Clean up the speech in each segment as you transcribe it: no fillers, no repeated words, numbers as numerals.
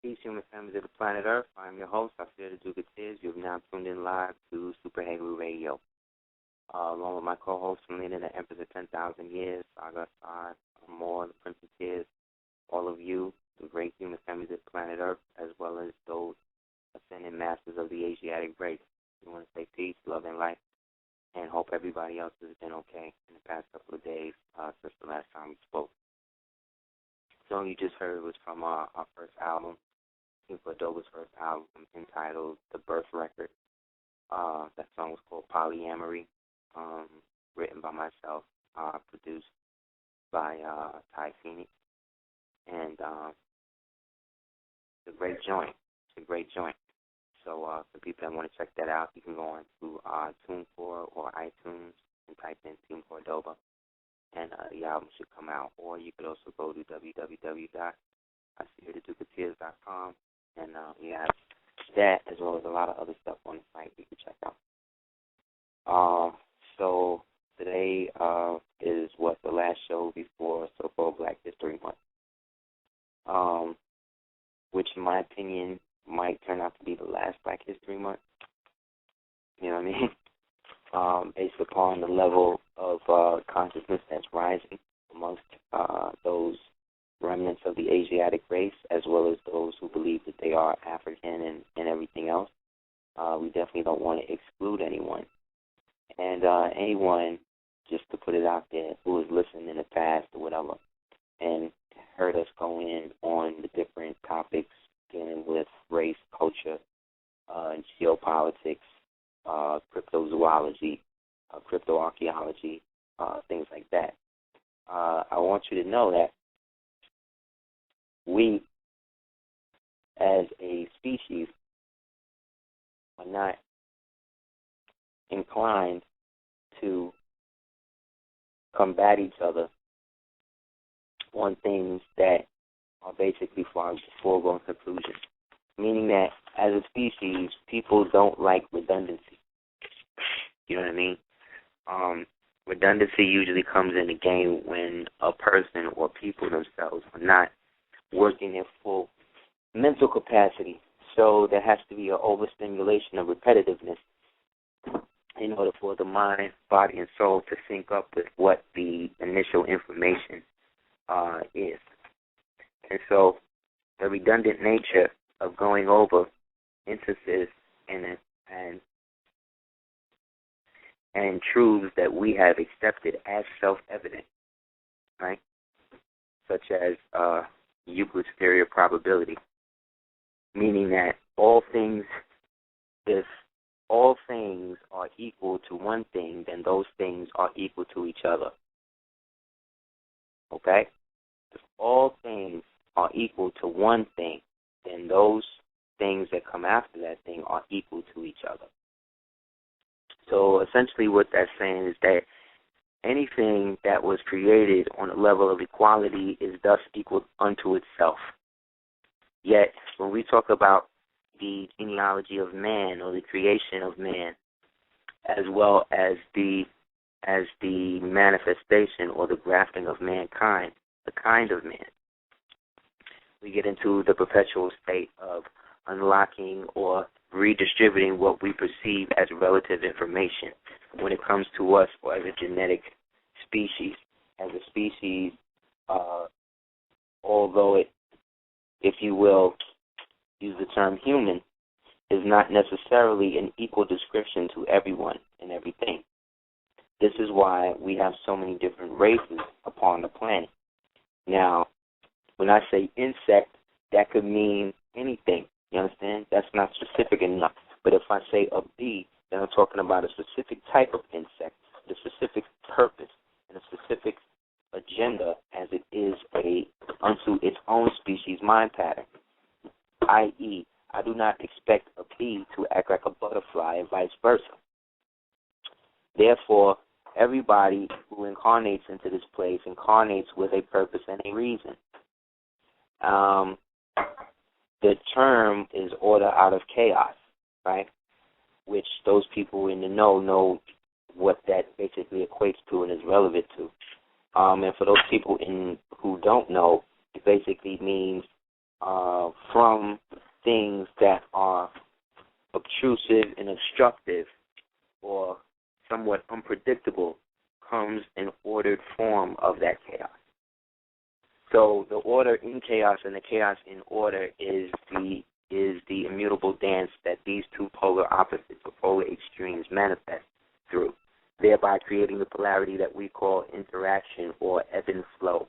Peace, human families of the planet Earth. I'm your host, Aseer the Duke of Tears. You have now tuned in live to Super Heru Radio. Along with my co-host from Leading the Empress of 10,000 Years, Saga Assad, more, the Prince of Tears, all of you, the great human families of the planet Earth, as well as those ascended masters of the Asiatic race. We want to say peace, love, and life, and hope everybody else has been okay in the past couple of days since the last time we spoke. The song you just heard was from our first album, King Cordoba's first album, entitled The Birth Record. That song was called Polyamory, written by myself, produced by Ty Phoenix. And it's a great joint. It's a great joint. So for people that want to check that out, you can go on to TuneCore or iTunes and type in Team Cordoba, and the album should come out. Or you could also go to www.aseerthedukeoftears.com, and you have that as well as a lot of other stuff on the site you can check out. So today is the last show before so-called Black History Month, which in my opinion might turn out to be the last Black History Month. You know what I mean? Based upon the level of consciousness that's rising amongst those remnants of the Asiatic race, as well as those who believe that they are African and everything else. We definitely don't want to exclude anyone. And anyone, just to put it out there, who has listened in the past or whatever, and heard us go in on the different topics dealing with race, culture, geopolitics, cryptozoology, cryptoarchaeology, things like that. I want you to know that we, as a species, are not inclined to combat each other on things that are basically foregone conclusions. Meaning that, as a species, people don't like redundancy. You know what I mean? Redundancy usually comes in the game when a person or people themselves are not working in full mental capacity. So there has to be an overstimulation of repetitiveness in order for the mind, body, and soul to sync up with what the initial information is. And so the redundant nature of going over instances and truths that we have accepted as self-evident, right? Such as Euclid's theory of probability, meaning that if all things are equal to one thing, then those things are equal to each other. Okay? If all things are equal to one thing, then those things that come after that thing are equal to each other. So essentially what that's saying is that anything that was created on a level of equality is thus equal unto itself. Yet, when we talk about the genealogy of man or the creation of man, as well as the manifestation or the grafting of mankind, the kind of man, we get into the perpetual state of unlocking or redistributing what we perceive as relative information when it comes to us or as a genetic species. As a species, although it, if you will, use the term human, is not necessarily an equal description to everyone and everything. This is why we have so many different races upon the planet. Now, when I say insect, that could mean anything. You understand? That's not specific enough. But if I say a bee, then I'm talking about a specific type of insect, a specific purpose, and a specific agenda as it is unto its own species mind pattern. I.e., I do not expect a bee to act like a butterfly and vice versa. Therefore, everybody who incarnates into this place incarnates with a purpose and a reason. The term is order out of chaos, right? Which those people in the know what that basically equates to and is relevant to. And for those people who don't know, it basically means from things that are obtrusive and obstructive or somewhat unpredictable comes an ordered form of that chaos. So the order in chaos and the chaos in order is the immutable dance that these two polar opposites or polar extremes manifest through, thereby creating the polarity that we call interaction or ebb and flow.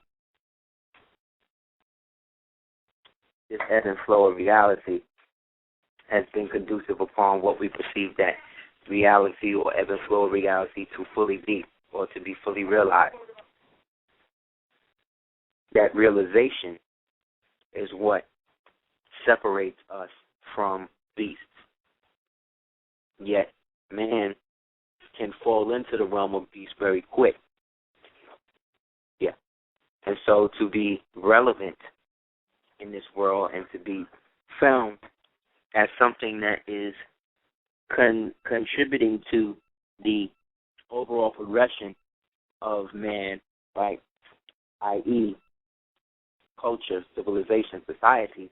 This ebb and flow of reality has been conducive upon what we perceive that reality or ebb and flow of reality to fully be or to be fully realized. That realization is what separates us from beasts. Yet man can fall into the realm of beast very quick. Yeah. And so to be relevant in this world and to be found as something that is contributing to the overall progression of man, like, i.e., culture, civilization, society,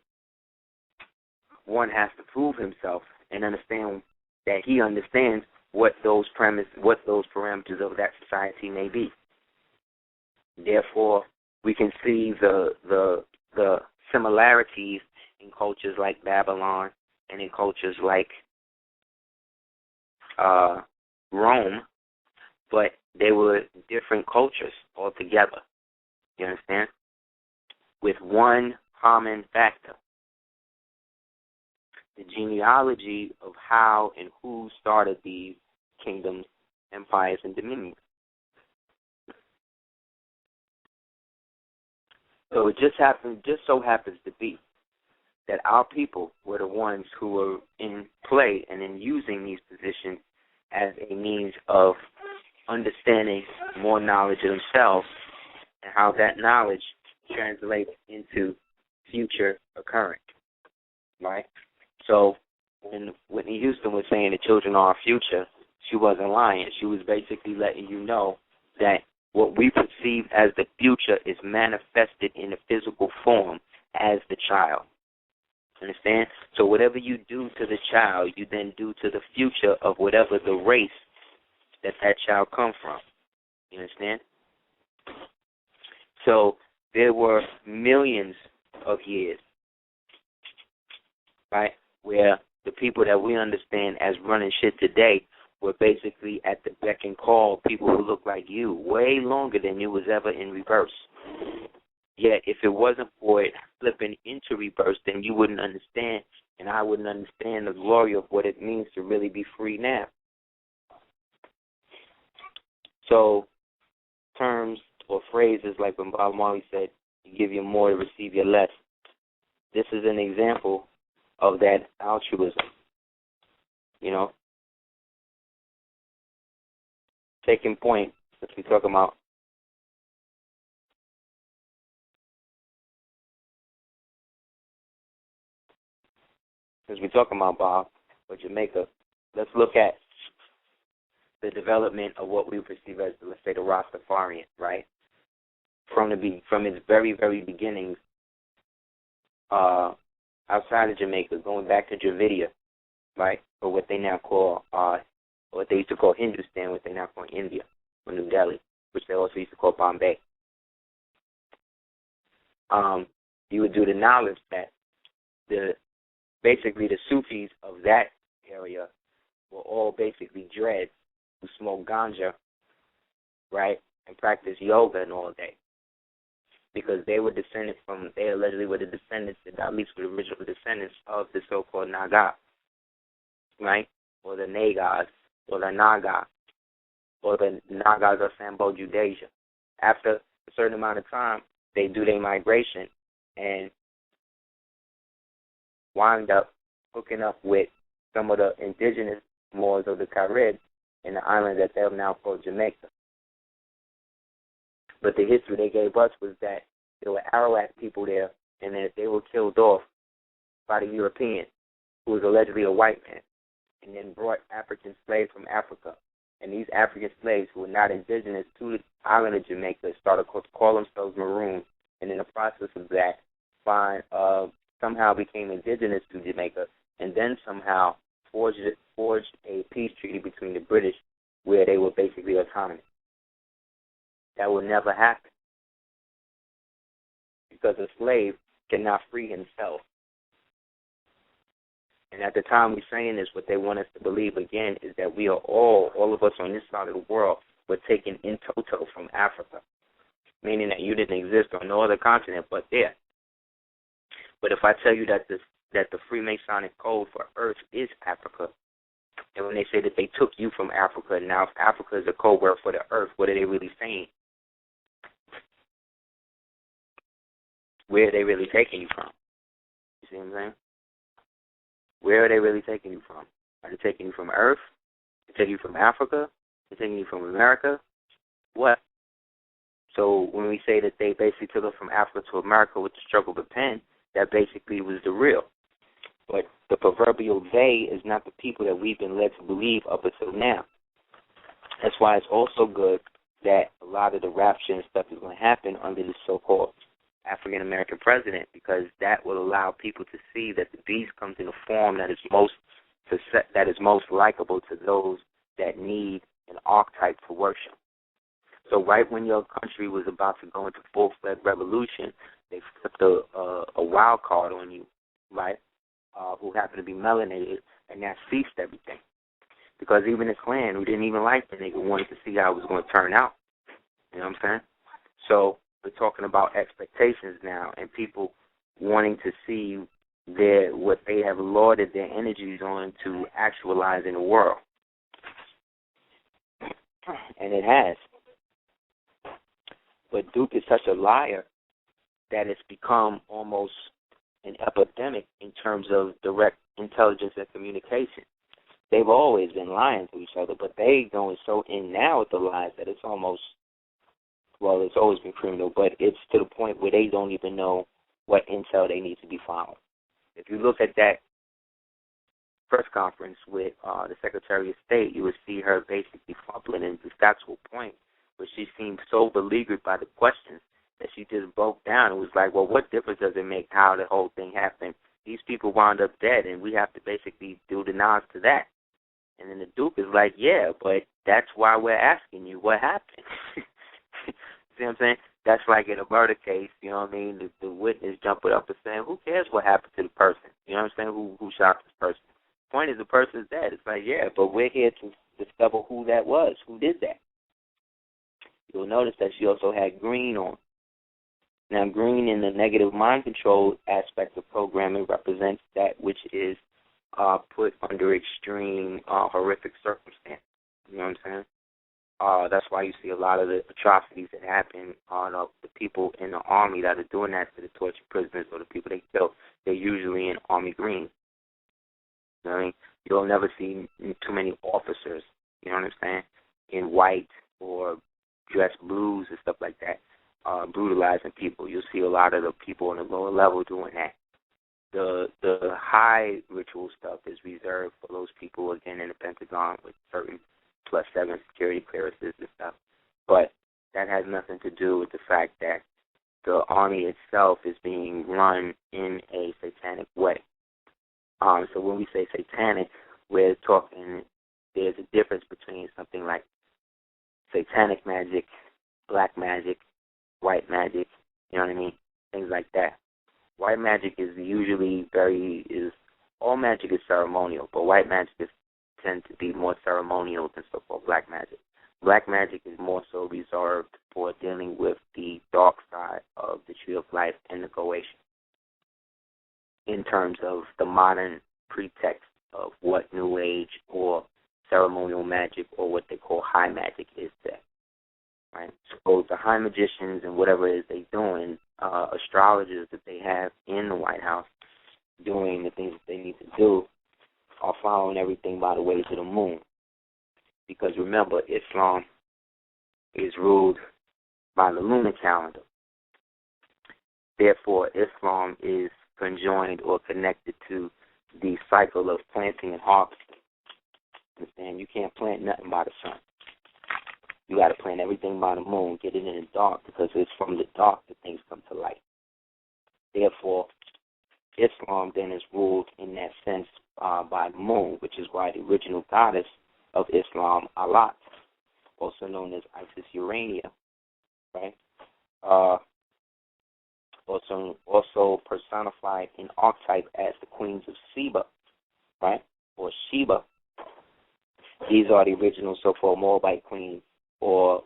one has to prove himself and understand that he understands what those parameters of that society may be. Therefore, we can see the similarities in cultures like Babylon and in cultures like Rome, but they were different cultures altogether. You understand? With one common factor: the genealogy of how and who started these kingdoms, empires, and dominions. So it just so happens to be that our people were the ones who were in play and in using these positions as a means of understanding more knowledge of themselves and how that knowledge translates into future occurrence, right? So when Whitney Houston was saying the children are our future, she wasn't lying. She was basically letting you know that what we perceive as the future is manifested in a physical form as the child. Understand? So whatever you do to the child, you then do to the future of whatever the race that child comes from. You understand? So there were millions of years, right, where the people that we understand as running shit today were basically at the beck and call of people who look like you way longer than you was ever in reverse. Yet if it wasn't for it flipping into reverse, then you wouldn't understand, and I wouldn't understand the glory of what it means to really be free now. So terms or phrases like when Bob Marley said, you give your more to receive your less. This is an example of that altruism. You know? Taking point, as we talk about Bob or Jamaica, let's look at the development of what we perceive as, let's say, the Rastafarian, right? From its very, very beginnings, outside of Jamaica, going back to Dravidia, right, or what they now call, what they used to call Hindustan, what they now call India, or New Delhi, which they also used to call Bombay. You would do the knowledge that basically the Sufis of that area were all basically dreads who smoked ganja, right, and practiced yoga and all day. Because they allegedly were the descendants, at least were the original descendants of the so-called Naga, right, or the Nagas, or the Naga, or the Nagas of Sambo-Judasia. After a certain amount of time, they do their migration and wind up hooking up with some of the indigenous Moors of the Caribbean in the island that they'll now call Jamaica. But the history they gave us was that there were Arawak people there, and that they were killed off by the European, who was allegedly a white man, and then brought African slaves from Africa. And these African slaves, who were not indigenous to the island of Jamaica, started to call themselves Maroons, and in the process of that, find somehow became indigenous to Jamaica, and then somehow forged a peace treaty between the British where they were basically autonomous. That would never happen because a slave cannot free himself. And at the time we're saying this, what they want us to believe again is that we are all of us on this side of the world, were taken in toto from Africa, meaning that you didn't exist on no other continent but there. But if I tell you that the Freemasonic code for Earth is Africa, and when they say that they took you from Africa, now if Africa is a code word for the Earth, what are they really saying? Where are they really taking you from? You see what I'm saying? Where are they really taking you from? Are they taking you from Earth? They're taking you from Africa? They're taking you from America? What? So when we say that they basically took us from Africa to America with the struggle of the pen, that basically was the real. But the proverbial they is not the people that we've been led to believe up until now. That's why it's also good that a lot of the rapture and stuff is going to happen under this so-called African-American president, because that will allow people to see that the beast comes in a form that is most likable to those that need an archetype to worship. So right when your country was about to go into full-fledged revolution, they flipped a wild card on you, right, who happened to be melanated, and that ceased everything. Because even this clan, who didn't even like the nigga, wanted to see how it was going to turn out. You know what I'm saying? So we're talking about expectations now and people wanting to see what they have lauded their energies on to actualize in the world. And it has. But Duke is such a liar that it's become almost an epidemic in terms of direct intelligence and communication. They've always been lying to each other, but they going so in now with the lies that it's almost, well, it's always been criminal, but it's to the point where they don't even know what intel they need to be following. If you look at that press conference with the Secretary of State, you would see her basically fumbling, and it got to a point where she seemed so beleaguered by the questions that she just broke down and was like, well, what difference does it make how the whole thing happened? These people wound up dead, and we have to basically do the nods to that. And then the Duke is like, yeah, but that's why we're asking you what happened. See what I'm saying? That's like in a murder case, you know what I mean? The witness jumping up and saying, who cares what happened to the person? You know what I'm saying? Who shot this person? The point is the person's dead. It's like, yeah, but we're here to discover who that was, who did that. You'll notice that she also had green on. Now, green in the negative mind control aspect of programming represents that which is put under extreme horrific circumstance. You know what I'm saying? That's why you see a lot of the atrocities that happen on the people in the army that are doing that to the tortured prisoners or the people they kill. They're usually in army green. You know what I mean? You'll never see too many officers, you know what I'm saying, in white or dressed blues and stuff like that, brutalizing people. You'll see a lot of the people on the lower level doing that. The high ritual stuff is reserved for those people, again, in the Pentagon with certain +7 security clearances and stuff. But that has nothing to do with the fact that the Army itself is being run in a satanic way. So when we say satanic, we're talking, there's a difference between something like satanic magic, black magic, white magic, you know what I mean? Things like that. White magic is usually all magic is ceremonial, but white magic tends to be more ceremonial than so-called black magic. Black magic is more so reserved for dealing with the dark side of the tree of life and negotiation in terms of the modern pretext of what New Age or ceremonial magic or what they call high magic is today. Right? So the high magicians and whatever it is they're doing, astrologers that they have in the White House doing the things that they need to do, are following everything by the way to the moon. Because remember, Islam is ruled by the lunar calendar. Therefore, Islam is conjoined or connected to the cycle of planting and harvesting. Understand? You can't plant nothing by the sun. You got to plant everything by the moon, get it in the dark, because it's from the dark that things come to light. Therefore, Islam then is ruled in that sense by the moon, which is why the original goddess of Islam, Alat, also known as Isis Urania, right? Also personified in archetype as the queens of Sheba, right? Or Sheba. These are the original so-called Moabite queens or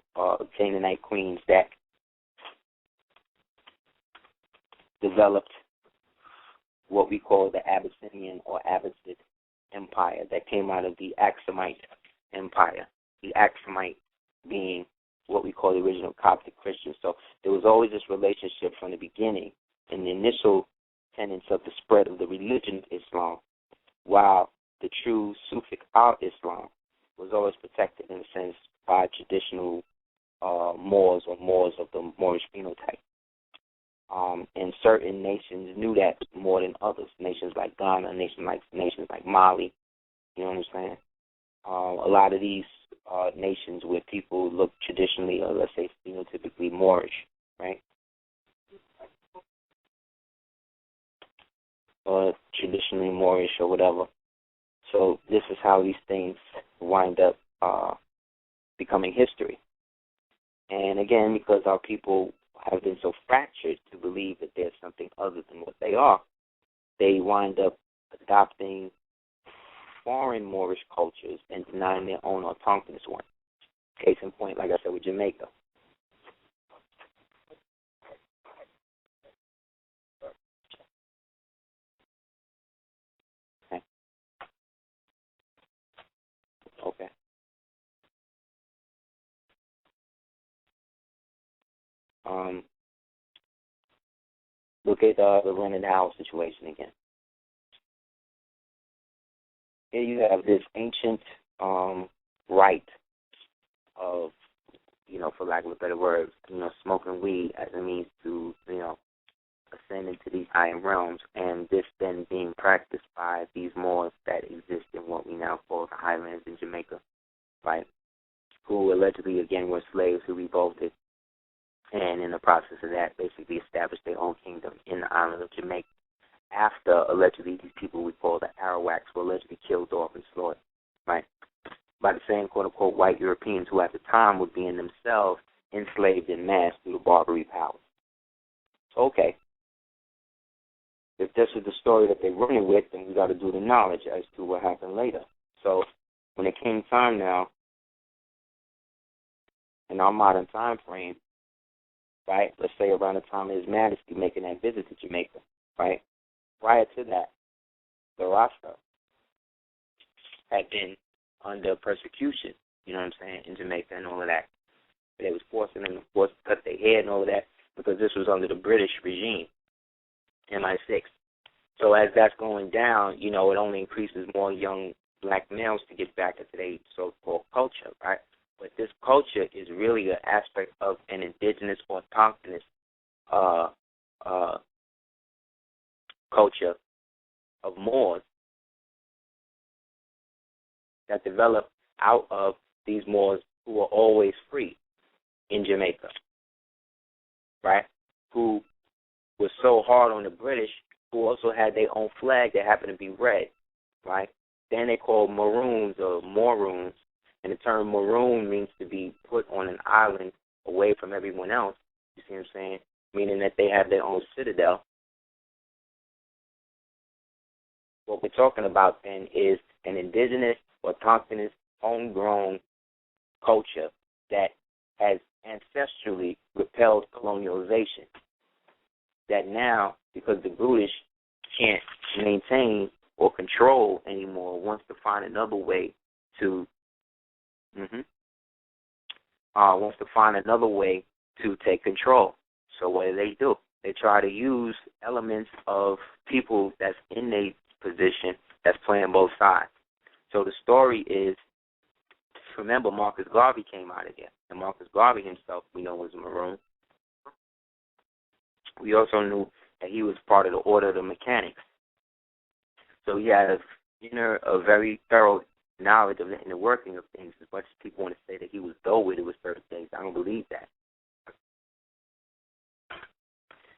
Canaanite queens that developed what we call the Abyssinian or Abbasid Empire that came out of the Aksumite Empire. The Aksumite being what we call the original Coptic Christians. So there was always this relationship from the beginning in the initial tenets of the spread of the religion of Islam, while the true Sufic al-Islam was always protected in a sense by traditional Moors or Moors of the Moorish phenotype. And certain nations knew that more than others. Nations like Ghana, nations like Mali, you know what I'm saying? A lot of these nations where people look traditionally, or let's say phenotypically Moorish, right? Or traditionally Moorish or whatever. So this is how these things wind up becoming history. And again, because our people have been so fractured to believe that there's something other than what they are, they wind up adopting foreign Moorish cultures and denying their own autonomous one. Case in point, like I said, with Jamaica. Okay. Look at the rented house situation again. Here you have this ancient right of, for lack of a better word, smoking weed as a means to, ascend into these higher realms, and this then being practiced by these Moors that exist in what we now call the highlands in Jamaica, right, who allegedly, again, were slaves who revolted, and in the process of that, basically established their own kingdom in the island of Jamaica. After, allegedly, these people we call the Arawaks were allegedly killed off and slaughtered, right, by the same quote-unquote white Europeans who at the time were being themselves enslaved in mass through the Barbary powers. Okay. If this is the story that they're running with, then we got to do the knowledge as to what happened later. So when it came time now, in our modern time frame, right, let's say around the time of His Majesty making that visit to Jamaica, right, prior to that, the Rasta had been under persecution, you know what I'm saying, in Jamaica and all of that. They was forcing them, of course, to cut their hair and all of that because this was under the British regime, MI6. So as that's going down, it only increases more young black males to get back into their so-called culture, right? But this culture is really an aspect of an indigenous autochthonous culture of Moors that developed out of these Moors who were always free in Jamaica, right? Who was so hard on the British, who also had their own flag that happened to be red, right? Then they called Maroons or Moroons, and the term Maroon means to be put on an island away from everyone else, you see what I'm saying? Meaning that they have their own citadel. What we're talking about then is an indigenous, autochthonous, homegrown culture that has ancestrally repelled colonialization. That now, because the British can't maintain or control anymore, wants to find another way to take control. So what do? They try to use elements of people that's in their position that's playing both sides. So the story is, remember, Marcus Garvey came out of there, and Marcus Garvey himself, we know, was a Maroon. We also knew that he was part of the Order of the Mechanics. So he had a very thorough knowledge of the inner working of things. As much as people want to say that he was dull with it with certain things, I don't believe that.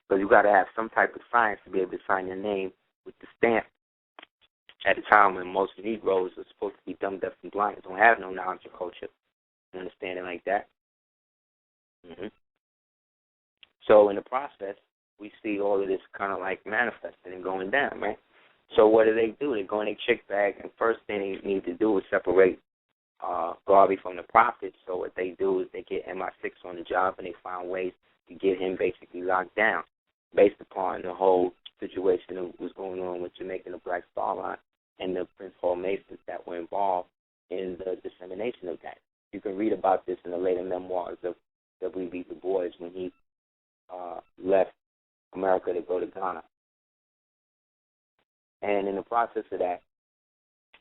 Because you got to have some type of science to be able to sign your name with the stamp at a time when most Negroes are supposed to be dumb, deaf, and blind, don't have no knowledge of culture, understanding like that. Mm-hmm. So in the process, we see all of this kind of like manifesting and going down, right? So what do? They go in a chick bag, and first thing they need to do is separate Garvey from the Prophet. So what they do is they get MI6 on the job, and they find ways to get him basically locked down based upon the whole situation that was going on with Jamaica and the Black Star Line and the Prince Hall Masons that were involved in the dissemination of that. You can read about this in the later memoirs of W.B. Du Bois when he left America to go to Ghana. And in the process of that,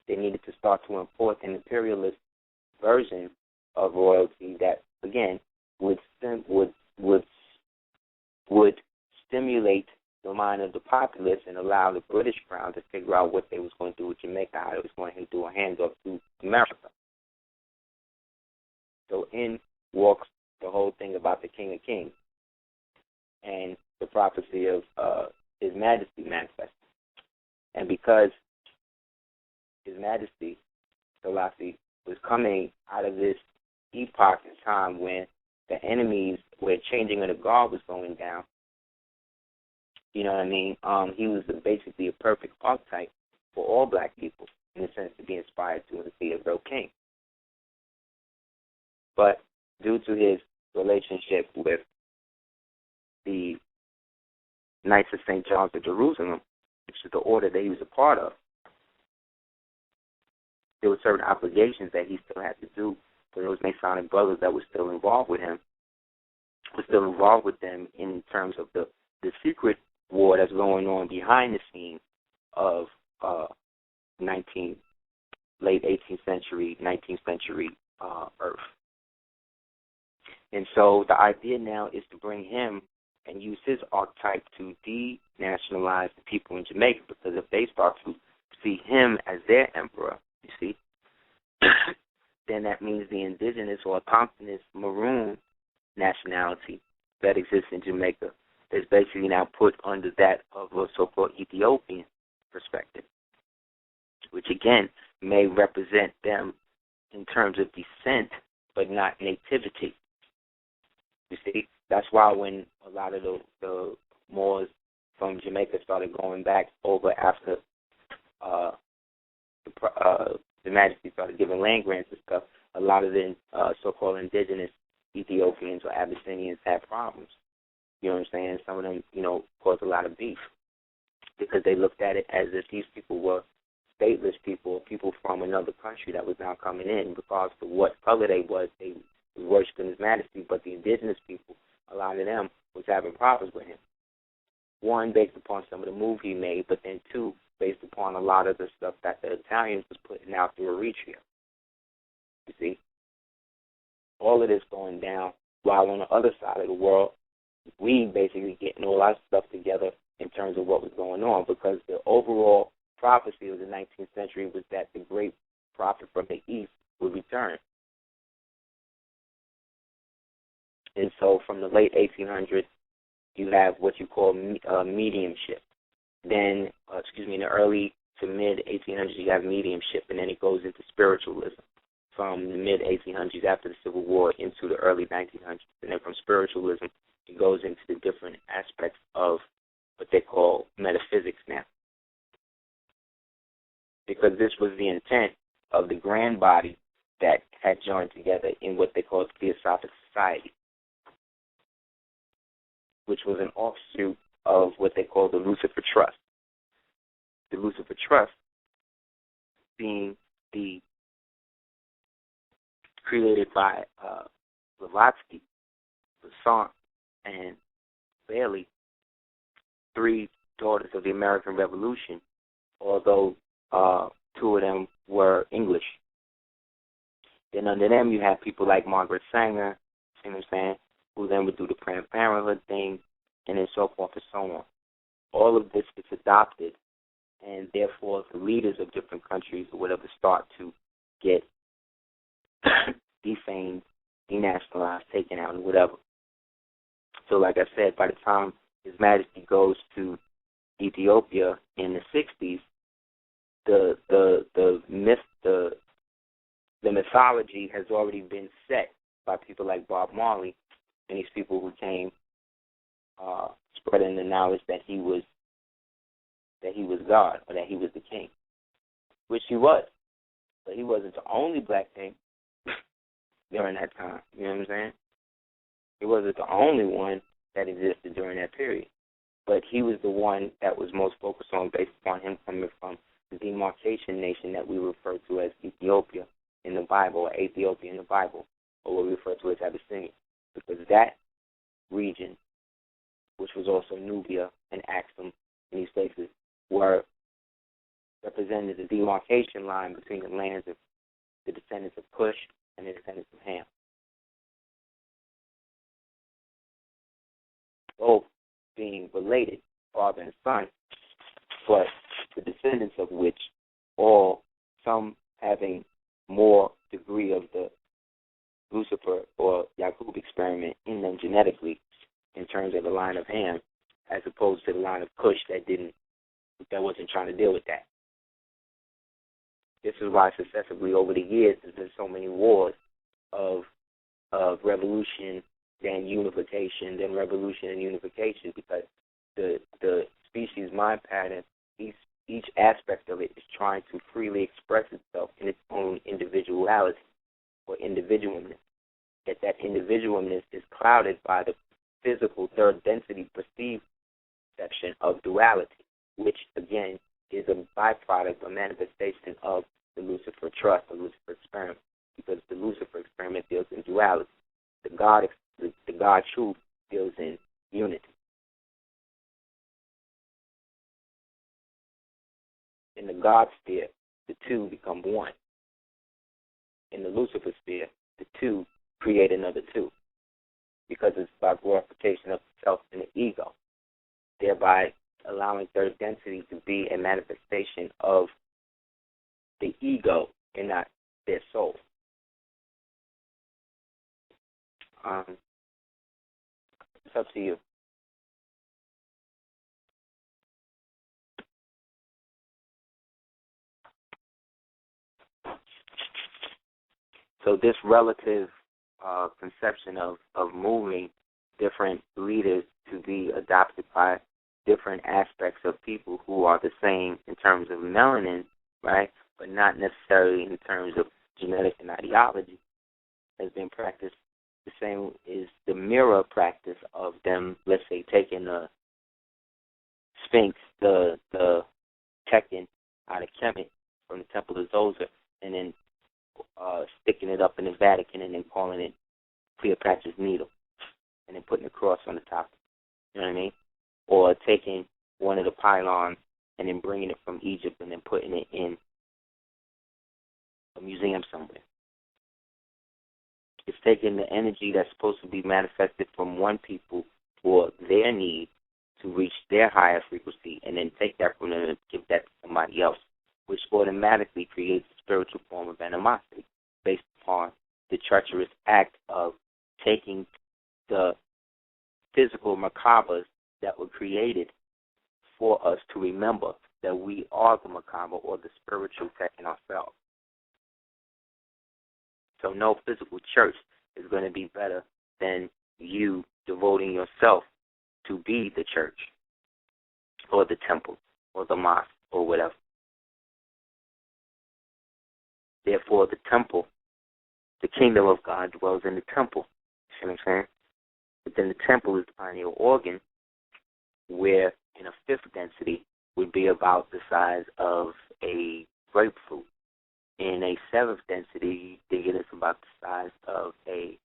they needed to start to import an imperialist version of royalty that, again, would stimulate the mind of the populace and allow the British Crown to figure out what they was going to do with Jamaica, how they was going to do a handoff to America. So in walks the whole thing about the King of Kings and the prophecy of His Majesty manifesting. And because His Majesty, Selassie, was coming out of this epoch in time when the enemies, where changing of the guard was going down, you know what I mean? He was basically a perfect archetype for all black people in the sense to be inspired to and be a real king. But due to his relationship with the Knights of St. John's of Jerusalem, which is the order that he was a part of, there were certain obligations that he still had to do for those Masonic brothers that were still involved with him, in terms of the secret war that's going on behind the scenes of late 18th century, 19th century Earth. And so the idea now is to bring him and use his archetype to denationalize the people in Jamaica, because if they start to see him as their emperor, you see, then that means the indigenous or autochthonous maroon nationality that exists in Jamaica is basically now put under that of a so-called Ethiopian perspective, which again may represent them in terms of descent but not nativity. You see, that's why when a lot of the Moors from Jamaica started going back over after the Majesty started giving land grants and stuff, a lot of the so-called indigenous Ethiopians or Abyssinians had problems. You know what I'm saying? Some of them, caused a lot of beef because they looked at it as if these people were stateless people, people from another country that was now coming in, regardless of what color they was worshiping His Majesty. But the indigenous people, a lot of them was having problems with him. One, based upon some of the moves he made, but then two, based upon a lot of the stuff that the Italians was putting out through Eritrea. You see? All of this going down, while on the other side of the world, we basically getting all our stuff together in terms of what was going on, because the overall prophecy of the 19th century was that the great prophet from the East would return. And so from the late 1800s, you have what you call mediumship. Then, in the early to mid-1800s, you have mediumship, and then it goes into spiritualism from the mid-1800s after the Civil War into the early 1900s. And then from spiritualism, it goes into the different aspects of what they call metaphysics now. Because this was the intent of the grand body that had joined together in what they call Theosophic Society, which was an offshoot of what they call the Lucifer Trust. The Lucifer Trust being the created by Blavatsky, Besant, and Bailey, three daughters of the American Revolution, although two of them were English. Then under them you have people like Margaret Sanger, you know what I'm saying, who then would do the Planned Parenthood thing, and then so forth and so on. All of this gets adopted, and therefore the leaders of different countries or whatever start to get defamed, denationalized, taken out, and whatever. So like I said, by the time His Majesty goes to Ethiopia in the 60s, the mythology has already been set by people like Bob Marley and these people who came spreading the knowledge that he was God, or that he was the king, which he was. But he wasn't the only black king during that time. You know what I'm saying? He wasn't the only one that existed during that period. But he was the one that was most focused on, based upon him coming from the demarcation nation that we refer to as Ethiopia in the Bible, or Ethiopia in the Bible, or what we refer to as Abyssinia. Because that region, which was also Nubia and Axum and these places, were represented the demarcation line between the lands of the descendants of Cush and the descendants of Ham. Both being related, father and son, but the descendants of which all, some having more degree of the Lucifer or Yaqub experiment in them genetically in terms of the line of Ham, as opposed to the line of Cush that wasn't trying to deal with that. This is why successively over the years there's been so many wars of revolution, then unification, then revolution and unification, because the species mind pattern, each aspect of it is trying to freely express itself in its own individuality or individualness. Yet that individualness is clouded by the physical third density perception of duality, which again is a byproduct or manifestation of the Lucifer trust, the Lucifer experiment, because the Lucifer experiment deals in duality. The God truth deals in unity. In the God sphere, the two become one. In the Lucifer sphere, the two create another two, because it's about glorification of the self and the ego, thereby allowing third density to be a manifestation of the ego and not their soul. It's up to you. So this relative conception of moving different leaders to be adopted by different aspects of people who are the same in terms of melanin, right, but not necessarily in terms of genetic and ideology, has been practiced. The same is the mirror practice of them, let's say, taking the Sphinx, the Tekken out of Kemet from the Temple of Zoser, and then sticking it up in the Vatican and then calling it Cleopatra's Needle, and then putting a cross on the top. You know what I mean? Or taking one of the pylons and then bringing it from Egypt and then putting it in a museum somewhere. It's taking the energy that's supposed to be manifested from one people for their need to reach their higher frequency, and then take that from them and give that to somebody else, which automatically creates a spiritual form of animosity based upon the treacherous act of taking the physical macabres that were created for us to remember that we are the macabre or the spiritual Tekken ourselves. So no physical church is going to be better than you devoting yourself to be the church or the temple or the mosque or whatever. Therefore, the temple, the kingdom of God dwells in the temple. You know what I'm saying? But then the temple is the pineal organ, where in a fifth density would be about the size of a grapefruit. In a seventh density, they get it's about the size of a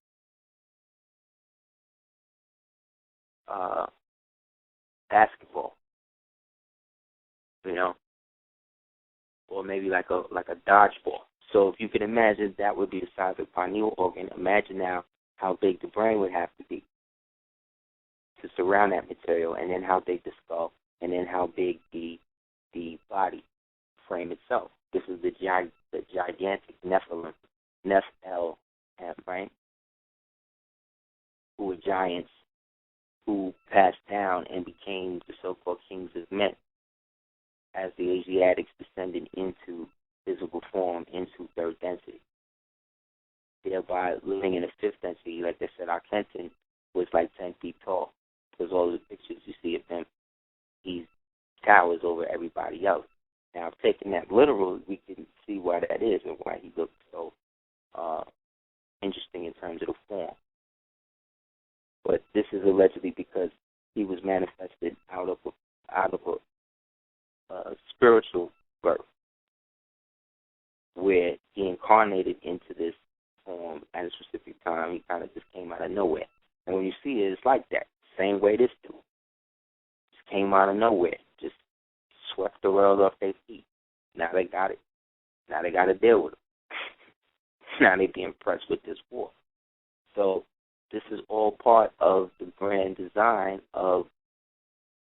basketball, you know, or maybe like a dodgeball. So if you can imagine that would be the size of the pineal organ, imagine now how big the brain would have to be to surround that material, and then how big the skull, and then how big the body frame itself. This is the gigantic Nephilim, right? Who were giants who passed down and became the so-called kings of men, as the Asiatics descended into physical form, into third density, thereby living in the fifth density. Like I said, our Kenton was like 10 feet tall, because all the pictures you see of him, he towers over everybody else. Now, taking that literal, we can see why that is and why he looks so interesting in terms of the form. But this is allegedly because he was manifested out of a spiritual birth, where he incarnated into this form at a specific time. He kind of just came out of nowhere. And when you see it, it's like that. Same way this dude just came out of nowhere, just swept the world off their feet. Now they got it. Now they got to deal with it. Now they be impressed with this war. So this is all part of the grand design of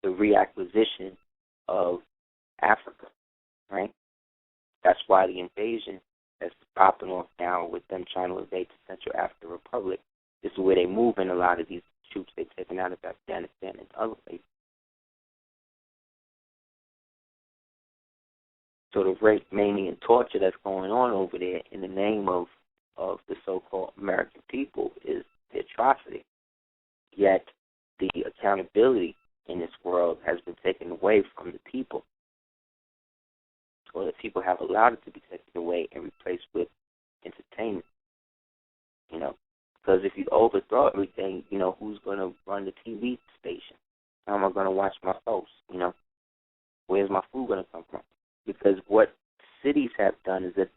the reacquisition of Africa, right? That's why the invasion that's popping off now with them trying to invade the Central African Republic, this is where they move in a lot of these troops they've taken out of Afghanistan and other places. So the rape, maiming, and torture that's going on over there in the name of the so-called American people is the atrocity. Yet the accountability in this world has been taken away from the people, or the people have allowed it to be taken away and replaced with entertainment. You know, because if you overthrow everything, you know, who's going to run the TV station? How am I going to watch my folks? You know, where's my food going to come from? Because what cities have done is that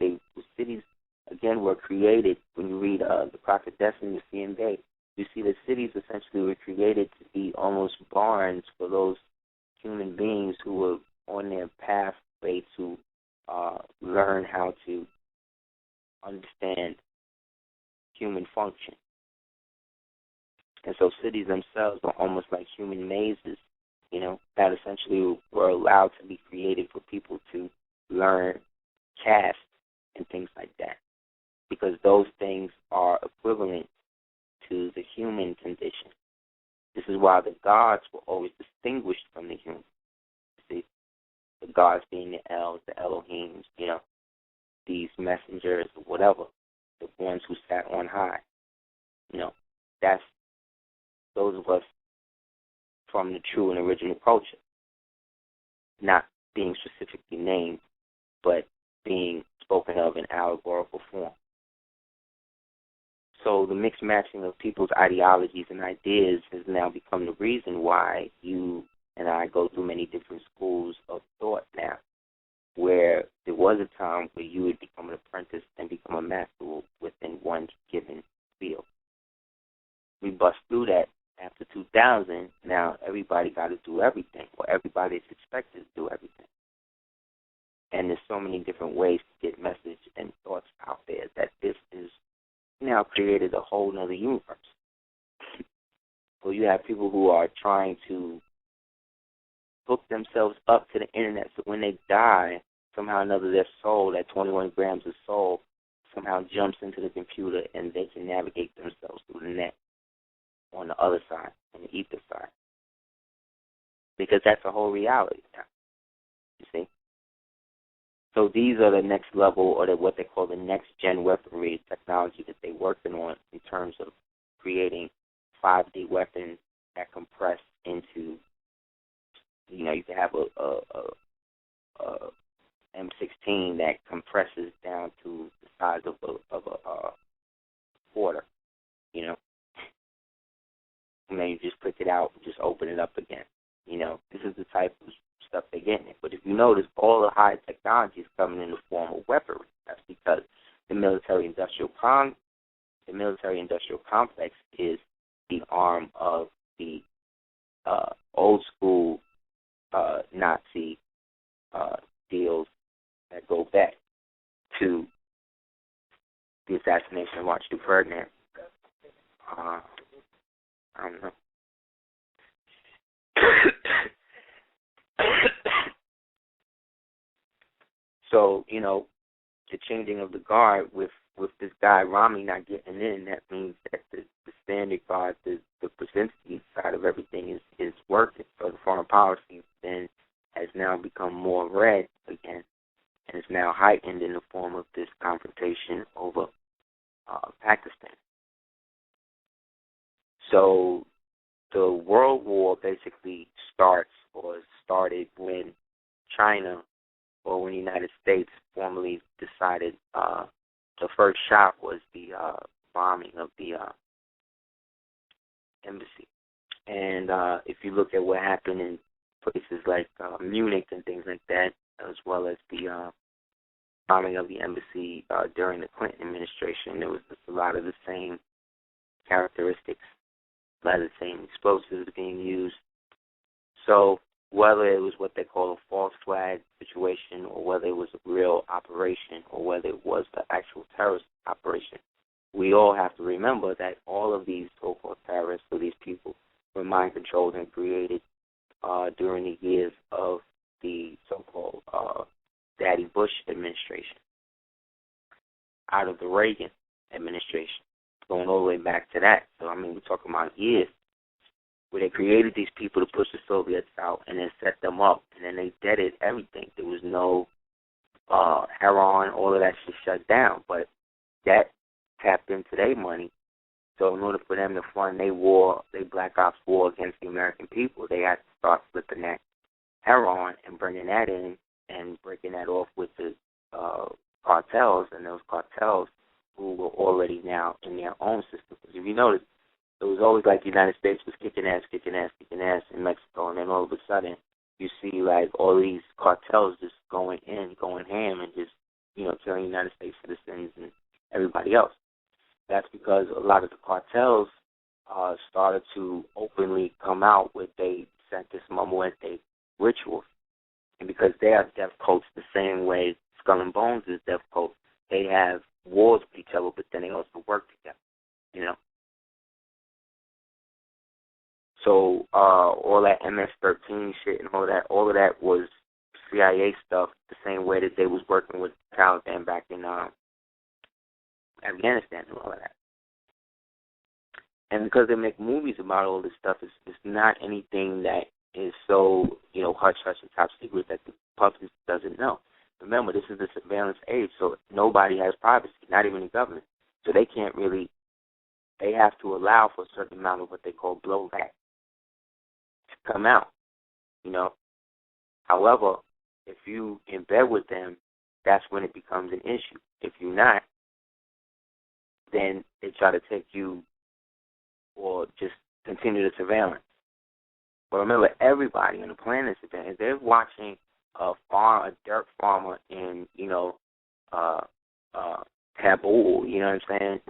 cities, again, were created. When you read The Clock of Destiny, you see in Day, you see that cities essentially were created to be almost barns for those human beings who were on their pathway to learn how to understand human function. And so cities themselves are almost like human mazes, you know, that essentially were allowed to be created for people to learn caste and things like that, because those things are equivalent to the human condition. This is why the gods were always distinguished from the humans. See, the gods being the Els, the Elohims, you know, these messengers or whatever, the ones who sat on high. You know, that's those of us from the true and original culture, not being specifically named, but being spoken of in allegorical form. So the mixed matching of people's ideologies and ideas has now become the reason why you and I go through many different schools of thought now, where there was a time where you would become an apprentice and become a master within one given field. We bust through that after 2000. Now everybody got to do everything, or everybody is expected to do everything. And there's so many different ways to get message and thoughts out there that this is now created a whole nother universe. So you have people who are trying to hook themselves up to the internet, so when they die, somehow or another their soul, that 21 grams of soul, somehow jumps into the computer and they can navigate themselves through the net on the other side, on the ether side. Because that's a whole reality now, you see. So these are the next level, or what they call the next-gen weaponry technology that they're working on in terms of creating 5D weapons that compress into, you know, you can have a M16 that compresses down to the size of a quarter, you know. And then you just click it out, just open it up again. You know, this is the type of stuff they're getting. But if you notice, all the high technology is coming in the form of weaponry. That's because the military-industrial complex is the arm of the old-school Nazi deals that go back to the assassination of Martin Luther Ferdinand. I don't know. So, you know, the changing of the guard with this guy Rami not getting in, that means that the standard guard, the Brzezinski side of everything is working. So the foreign policy then has now become more red again, and is now heightened in the form of this confrontation over Pakistan. So the World War basically started when China, or when the United States formally decided the first shot was the bombing of the embassy. And if you look at what happened in places like Munich and things like that, as well as the bombing of the embassy during the Clinton administration, there was just a lot of the same characteristics, a lot of the same explosives being used. So whether it was what they call a false flag situation, or whether it was a real operation, or whether it was the actual terrorist operation, we all have to remember that all of these so-called terrorists, or these people, were mind controlled and created during the years of the so-called Daddy Bush administration, out of the Reagan administration, going all the way back to that. So, I mean, we're talking about years where they created these people to push the Soviets out and then set them up, and then they deaded everything. There was no Heru, all of that shit shut down, but that tapped into their money. So in order for them to fund their war, their Black Ops war against the American people, they had to start flipping that Heru and bringing that in and breaking that off with the cartels, and those cartels who were already now in their own system. Because if you notice, it was always like the United States was kicking ass in Mexico, and then all of a sudden you see like all these cartels just going ham, and just, you know, killing United States citizens and everybody else. That's because a lot of the cartels started to openly come out with they Santis Mamuente rituals. And because they are death cults the same way Skull and Bones is death cult, they have wars with each other, but then they also work together, you know. So all that MS-13 shit and all of that was CIA stuff, the same way that they was working with Taliban back in Afghanistan and all of that. And because they make movies about all this stuff, it's not anything that is so, you know, hush-hush and top secret that the public doesn't know. Remember, this is the surveillance age, so nobody has privacy, not even the government. So they can't really, they have to allow for a certain amount of what they call blowback to come out, you know. However, if you in bed with them, that's when it becomes an issue. If you're not, then they try to take you or just continue the surveillance. But remember, everybody on the planet is surveillance. They're watching a dirt farmer in, you know, Kabul, you know what I'm saying,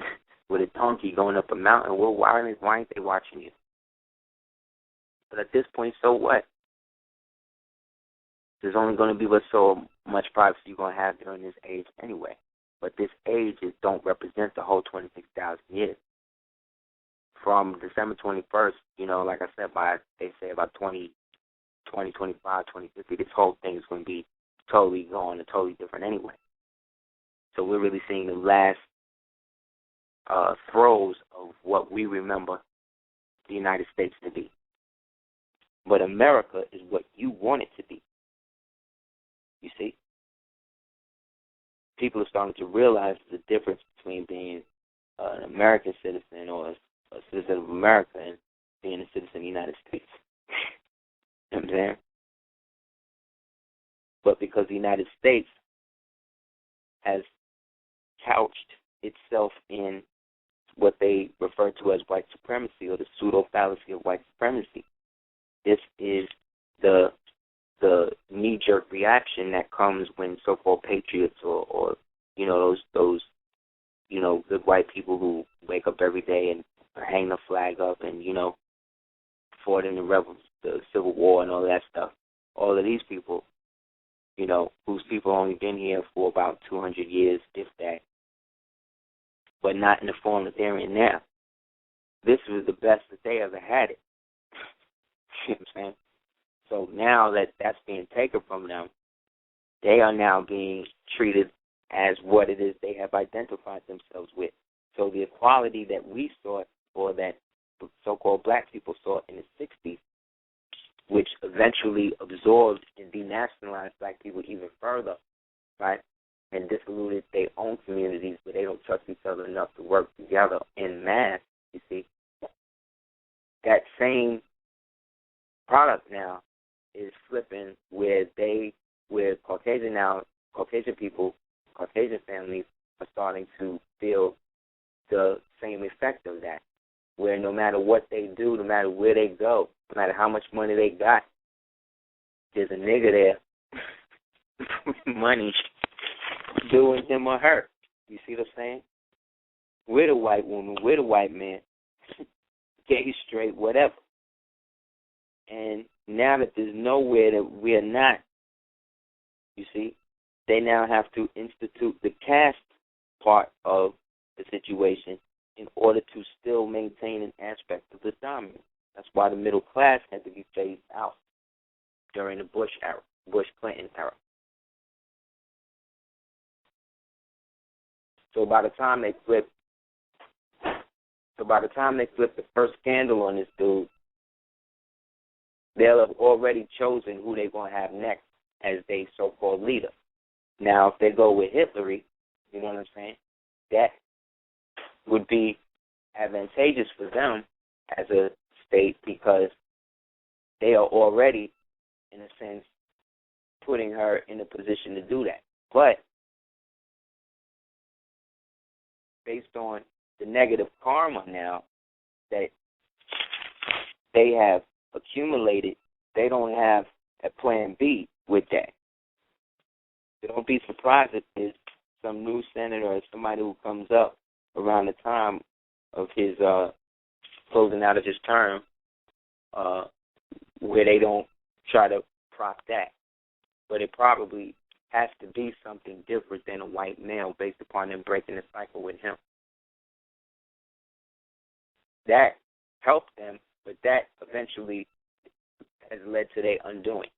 with a donkey going up a mountain. Well, why ain't they watching you? But at this point, so what? There's only going to be so much privacy you're going to have during this age anyway. But this age don't represent the whole 26,000 years. From December 21st, you know, like I said, they say about 2025, 2050, this whole thing is going to be totally gone and totally different anyway. So we're really seeing the last throes of what we remember the United States to be. But America is what you want it to be. You see? People are starting to realize the difference between being an American citizen or a citizen of America and being a citizen of the United States. You know what I'm saying? But because the United States has couched itself in what they refer to as white supremacy, or the pseudo-fallacy of white supremacy, this is the knee-jerk reaction that comes when so-called patriots or you know, those you know, good white people who wake up every day and hang the flag up and, you know, fought in the Civil War and all that stuff. All of these people, you know, whose people only been here for about 200 years, if that, but not in the form that they're in now. This was the best that they ever had it. You know what I'm saying? So now that that's being taken from them, they are now being treated as what it is they have identified themselves with. So the equality that we sought, or that so-called black people sought in the 60s, which eventually absorbed and denationalized black people even further, right? And disiluded their own communities where they don't trust each other enough to work together en masse, you see. That same product now is flipping where Caucasian people, Caucasian families are starting to feel the same effect of that, where no matter what they do, no matter where they go, no matter how much money they got, there's a nigga there with money doing him or her. You see what I'm saying? We're the white woman, we're the white man, gay, straight, whatever. And now that there's nowhere that we're not, you see, they now have to institute the caste part of the situation in order to still maintain an aspect of the dominance. That's why the middle class had to be phased out during the Bush era, Bush-Clinton era. So by the time they flip the first scandal on this dude, they'll have already chosen who they're going to have next as their so-called leader. Now, if they go with Hillary, you know what I'm saying, that would be advantageous for them as a state because they are already, in a sense, putting her in a position to do that. But based on the negative karma now that they have accumulated, they don't have a plan B with that. So don't be surprised if there's some new senator or somebody who comes up around the time of his closing out of his term where they don't try to prop that. But it probably has to be something different than a white male based upon them breaking the cycle with him. That helped them, but that eventually has led to their undoing.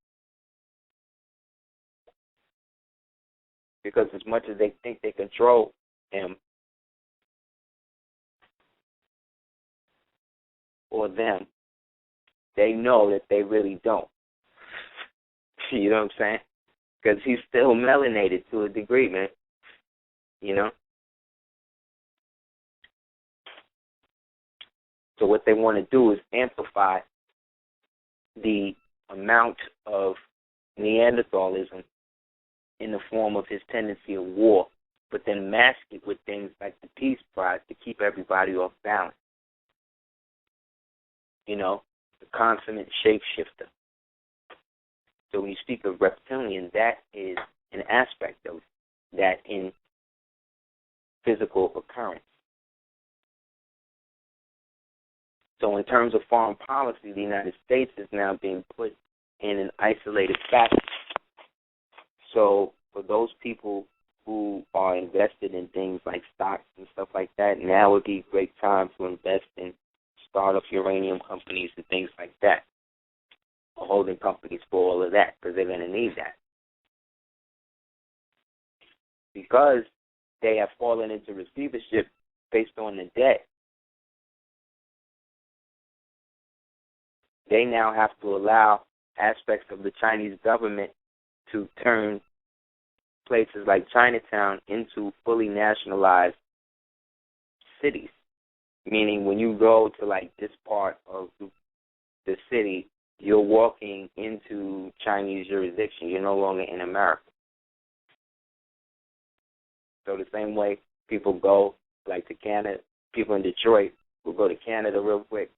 Because as much as they think they control him or them, they know that they really don't. You know what I'm saying? Because he's still melanated to a degree, man. You know? So what they want to do is amplify the amount of Neanderthalism in the form of his tendency of war, but then mask it with things like the peace prize to keep everybody off balance. You know, the consummate shapeshifter. So when you speak of reptilian, that is an aspect of that in physical occurrence. So in terms of foreign policy, the United States is now being put in an isolated fashion. So for those people who are invested in things like stocks and stuff like that, now would be a great time to invest in startup uranium companies and things like that, or holding companies for all of that, because they're going to need that. Because they have fallen into receivership based on the debt, they now have to allow aspects of the Chinese government to turn places like Chinatown into fully nationalized cities. Meaning when you go to like this part of the city, you're walking into Chinese jurisdiction. You're no longer in America. So the same way people go like to Canada, people in Detroit will go to Canada real quick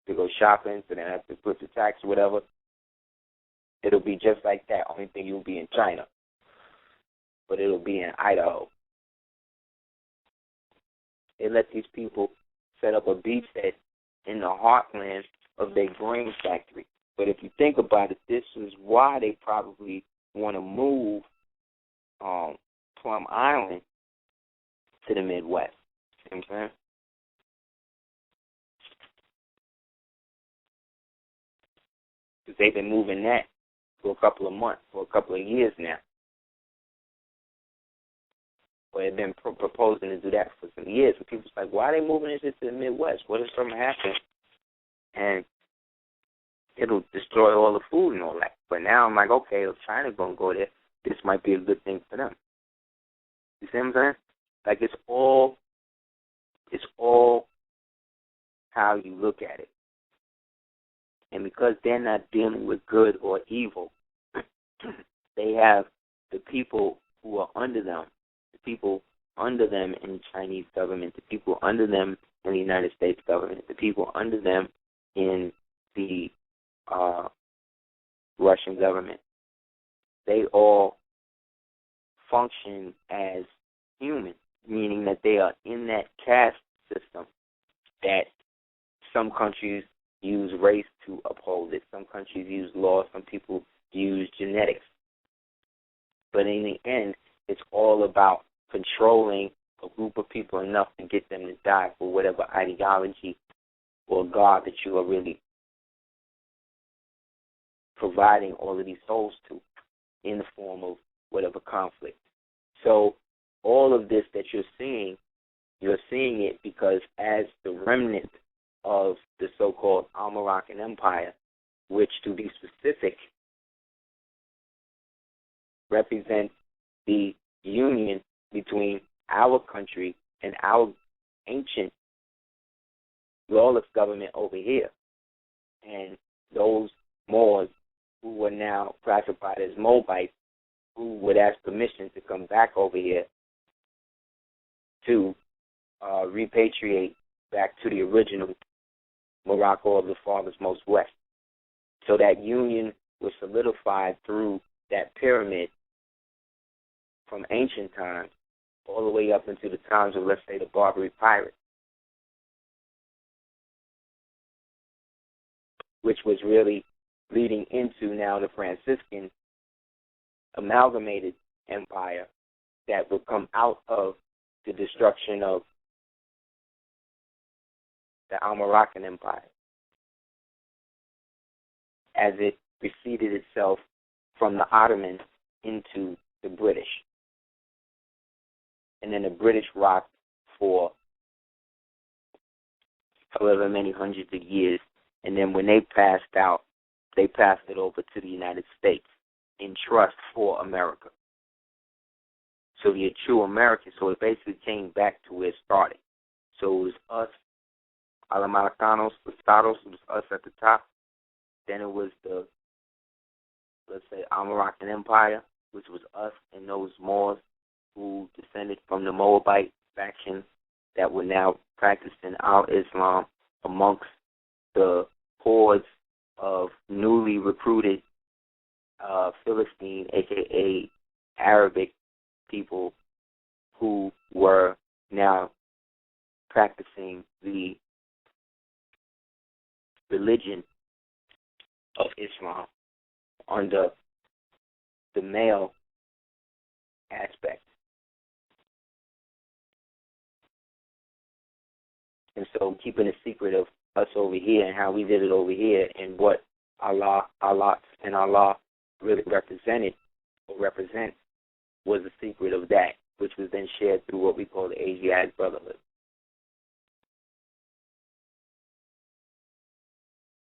to go shopping, so they have to put the tax or whatever. It'll be just like that. Only thing you'll be in China, but it'll be in Idaho. They let these people set up a beachhead in the heartland of their grain factory. But if you think about it, this is why they probably want to move Plum Island to the Midwest. You know what I'm saying? Because they've been moving that for a couple of months, for a couple of years now. Or they've been proposing to do that for some years. And people's like, why are they moving this to the Midwest? What if something happens? And it'll destroy all the food and all that. But now I'm like, okay, if China's going to go there, this might be a good thing for them. You see what I'm saying? Like, it's all how you look at it. And because they're not dealing with good or evil, they have the people who are under them, the people under them in the Chinese government, the people under them in the United States government, the people under them in the Russian government. They all function as human, meaning that they are in that caste system that some countries use race to uphold it. Some countries use law. Some people use genetics. But in the end, it's all about controlling a group of people enough to get them to die for whatever ideology or God that you are really providing all of these souls to in the form of whatever conflict. So all of this that you're seeing it because as the remnant of the so-called Almoroccan Empire, which to be specific represents the union between our country and our ancient lawless government over here, and those Moors who were now classified as Moabites, who would ask permission to come back over here to repatriate back to the original Morocco of the farthest most west. So that union was solidified through that pyramid from ancient times all the way up into the times of, let's say, the Barbary pirates, which was really leading into now the Franciscan amalgamated empire that would come out of the destruction of the Almoroccan Empire as it preceded itself from the Ottomans into the British. And then the British rocked for however many hundreds of years. And then when they passed out, they passed it over to the United States in trust for America. So you're true American. So it basically came back to where it started. So it was us, Alamaricanos, Listados, it was us at the top. Then it was the, let's say, Almoroccan Empire, which was us and those Moors who descended from the Moabite faction that were now practicing al-Islam amongst the hordes of newly recruited Philistine, a.k.a. Arabic people who were now practicing the religion of Islam under the male aspect. And so keeping a secret of us over here and how we did it over here and what Allah really represented or represents was the secret of that, which was then shared through what we call the Asiatic Brotherhood,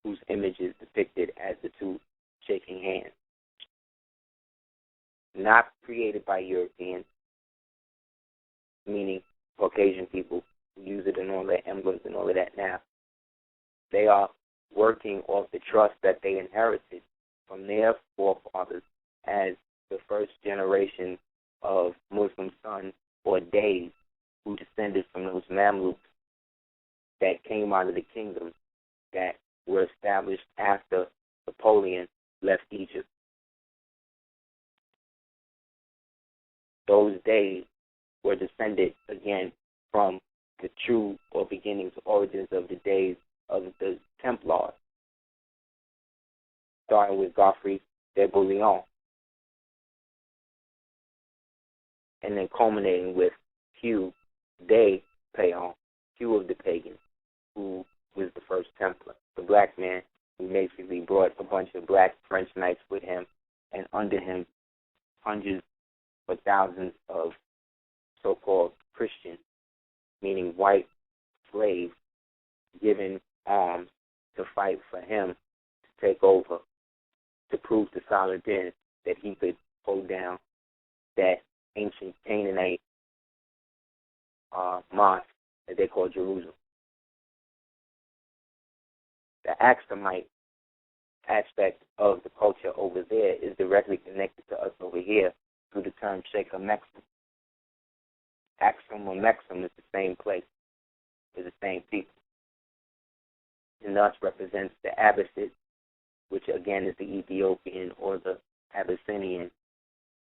whose image is depicted as the two shaking hands. Not created by Europeans, meaning Caucasian people who use it in all their emblems and all of that now. They are working off the trust that they inherited from their forefathers as the first generation of Muslim sons or days who descended from those Mamluks that came out of the kingdoms that were established after Napoleon left Egypt. Those days were descended again from the true or beginnings, origins of the days of the Templars, starting with Godfrey de Bouillon, and then culminating with Hugh de Payon, Hugh of the Pagans, who was the first Templar, the black man who basically brought a bunch of black French knights with him, and under him hundreds or thousands of so-called Christians, meaning white slaves, given arms to fight for him, to take over to prove to Saladin that he could hold down that ancient Canaanite mosque that they call Jerusalem. The Axumite aspect of the culture over there is directly connected to us over here through the term Sheikh Mexum. Axum or Mexum is the same place, is the same people. And thus represents the Abbasid, which again is the Ethiopian or the Abyssinian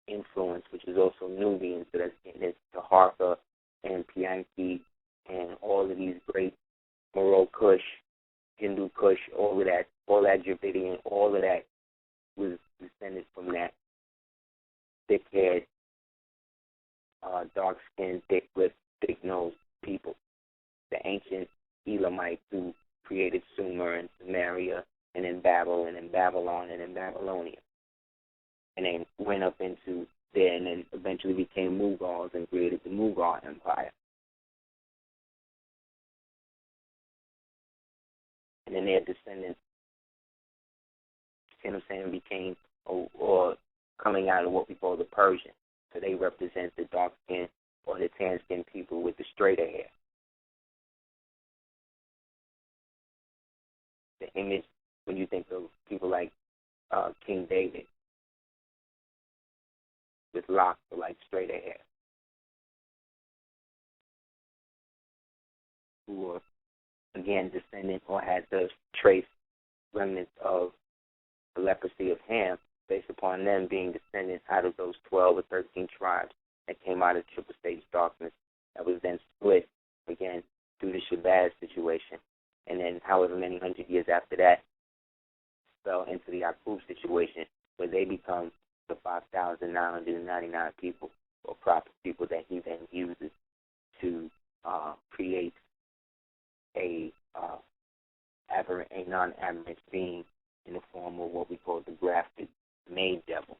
influence, which is also Nubian, so that's getting into Harka and Pianki and all of these great Moro Kush, Hindu Kush, all that Dravidian, all of that was descended from that thick-haired, dark-skinned, thick-lipped, thick-nosed people. The ancient Elamites who created Sumer and Samaria and then Babel and then Babylon and then Babylonia. And then went up into there and then eventually became Mughals and created the Mughal Empire. And then their descendants, you know what I'm saying, became or coming out of what we call the Persian. So they represent the dark-skinned or the tan-skinned people with the straighter hair. The image, when you think of people like King David with locks or like straighter hair, who were, again, descendant or had the trace remnants of the leprosy of Ham, based upon them being descendants out of those 12 or 13 tribes that came out of triple stage darkness that was then split, again, through the Shabazz situation. And then however many hundred years after that, fell into the Yaqub situation, where they become the 5,999 people or proper people that he then uses to create a non-aberrant being in the form of what we call the grafted maid devil,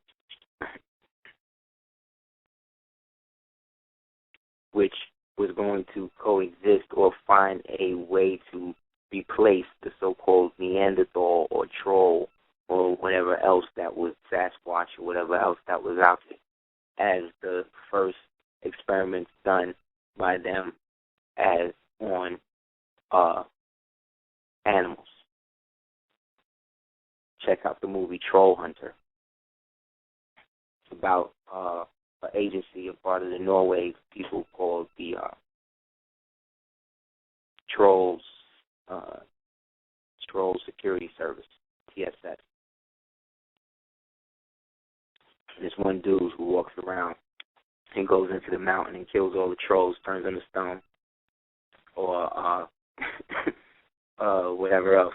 which was going to coexist or find a way to replace the so-called Neanderthal or troll or whatever else that was Sasquatch or whatever else that was out there, as the first experiments done by them as on animals. Check out the movie Troll Hunter. It's about an agency, a part of the Norway people called the Troll Security Service, TSS. This one dude who walks around and goes into the mountain and kills all the trolls, turns them to stone, or whatever else.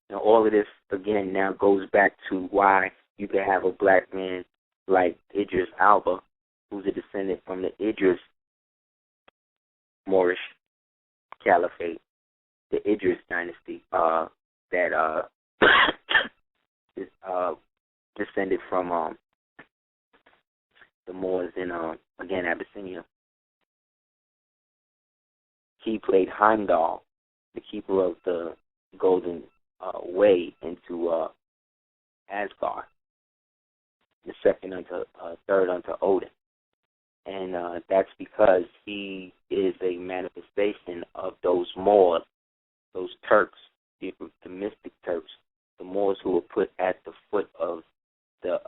Now, all of this, again, now goes back to why you could have a black man like Idris Alba, who's a descendant from the Idris Moorish Caliphate, the Idris dynasty, that is descended from the Moors in, again, Abyssinia. He played Heimdall, the keeper of the Golden Way into Asgard, the third unto Odin. And that's because he is a manifestation of those Moors, those Turks, the mystic Turks, the Moors who were put at the foot of the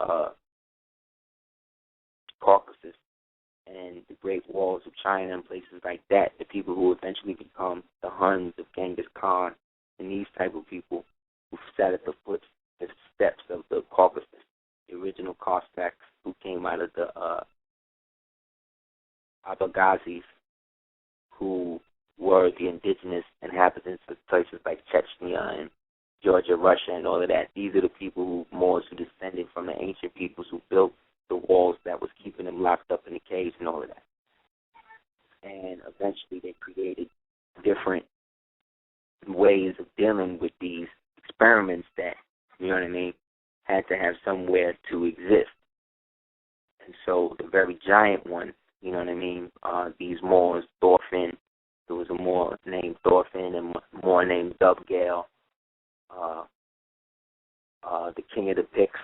Caucasus and the Great Walls of China and places like that, the people who eventually become the Huns of Genghis Khan and these type of people who sat at the steps of the Caucasus, the original Cossacks who came out of the Abkhazes, who were the indigenous inhabitants of places like Chechnya and Georgia, Russia, and all of that. These are the people Moors who descended from the ancient peoples who built the walls that was keeping them locked up in the caves and all of that. And eventually they created different ways of dealing with these experiments that, you know what I mean, had to have somewhere to exist. And so the very giant ones, you know what I mean, these Moors, Thorfinn, there was a Moor named Thorfinn and a Moor named Dubgail, the King of the Picts.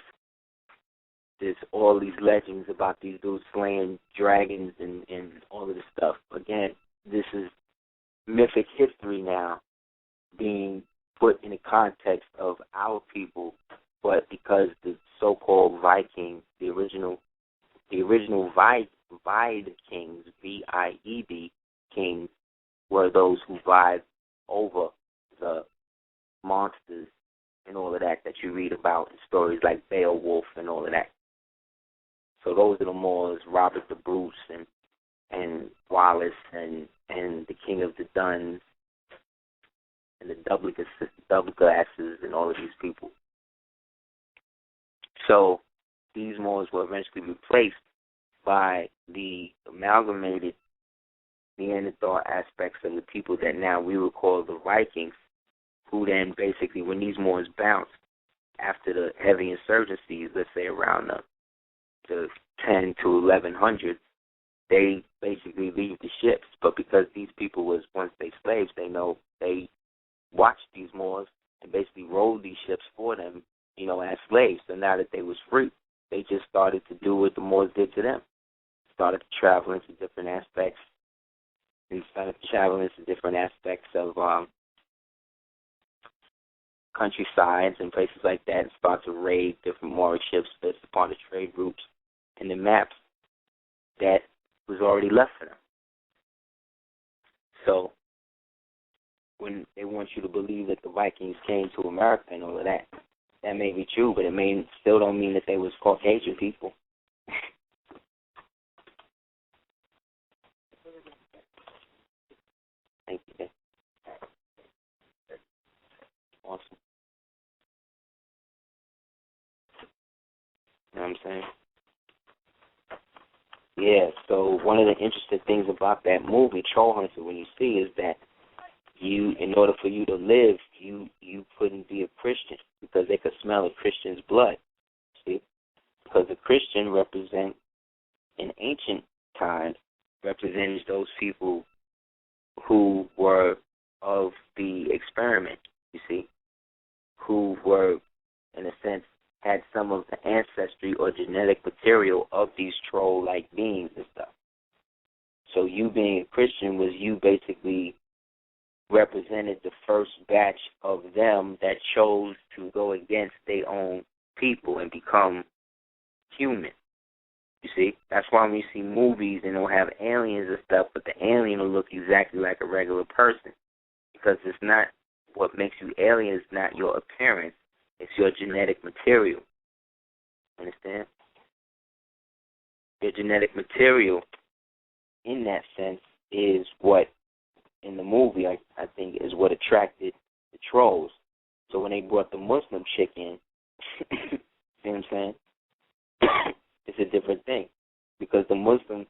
There's all these legends about these dudes slaying dragons and all of this stuff. Again, this is mythic history now being put in the context of our people, but because the so-called Vikings, the original Vide kings, V-I-E-D kings, were those who vied over the monsters and all of that you read about in stories like Beowulf and all of that. So those are the Moors, Robert the Bruce and Wallace and the King of the Duns and the Douglasses and all of these people. So these Moors were eventually replaced by the amalgamated Neanderthal aspects of the people that now we would call the Vikings, who then basically, when these Moors bounced after the heavy insurgencies, let's say around the 10 to 1100s, they basically leave the ships. But because these people was once they slaves, they watched these Moors and basically rode these ships for them, as slaves. So now that they was free, they just started to do what the Moors did to them. Started to travel into different aspects. They started to travel into different aspects of countrysides and places like that, and start to raid different Moorish ships based upon the trade routes and the maps that was already left for them. So when they want you to believe that the Vikings came to America and all of that, that may be true, but it still don't mean that they was Caucasian people. Thank you. Awesome. You know what I'm saying? Yeah, so one of the interesting things about that movie, Troll Hunter, when you see, is that in order for you to live, you couldn't be a Christian because they could smell a Christian's blood. See? Because a Christian in ancient times, represents those people who were of the experiment, you see, who were, in a sense, had some of the ancestry or genetic material of these troll-like beings and stuff. So you being a Christian was you basically represented the first batch of them that chose to go against their own people and become human. You see? That's why when you see movies and they'll have aliens and stuff, but the alien will look exactly like a regular person. Because it's not what makes you alien, is not your appearance, it's your genetic material. Understand? Your genetic material, in that sense, is what, in the movie, I think, is what attracted the trolls. So when they brought the Muslim chick in, you know what I'm saying? It's a different thing. Because the Muslim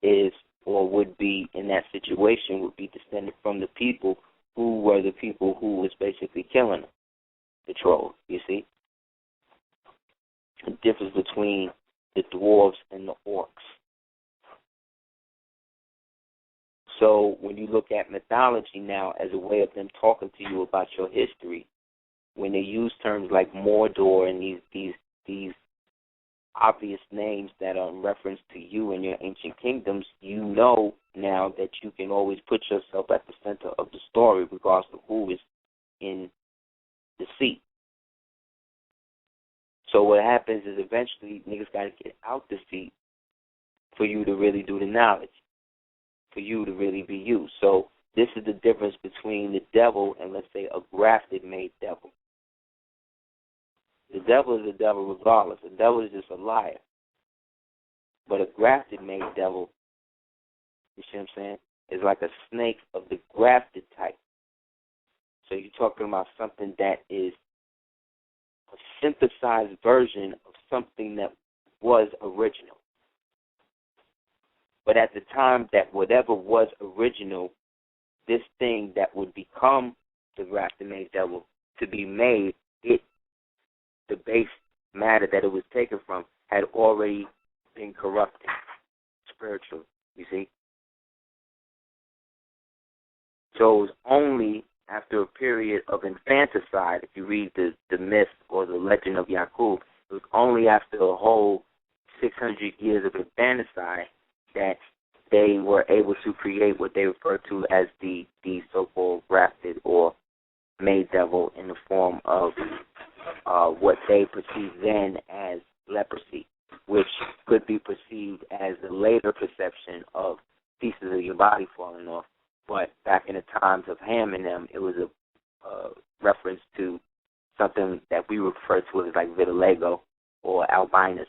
is, or would be, in that situation, would be descended from the people who were the people who was basically killing them, the trolls, you see? The difference between the dwarves and the orcs. So when you look at mythology now as a way of them talking to you about your history, when they use terms like Mordor and these obvious names that are in reference to you and your ancient kingdoms, you know now that you can always put yourself at the center of the story regardless of who is in the seat. So what happens is eventually niggas got to get out the seat for you to really do the knowledge, for you to really be you. So this is the difference between the devil and, let's say, a grafted-made devil. The devil is a devil regardless. The devil is just a liar. But a grafted-made devil, you see what I'm saying, is like a snake of the grafted type. So you're talking about something that is a synthesized version of something that was original. But at the time that whatever was original, this thing that would become the grafted-made devil, to be made, the base matter that it was taken from had already been corrupted spiritually, you see? So it was only after a period of infanticide, if you read the myth or the legend of Yaqub, it was only after a whole 600 years of infanticide that they were able to create what they refer to as the so-called grafted or made devil in the form of what they perceived then as leprosy, which could be perceived as the later perception of pieces of your body falling off. But back in the times of Ham and them, it was a reference to something that we refer to as like vitiligo or albinism.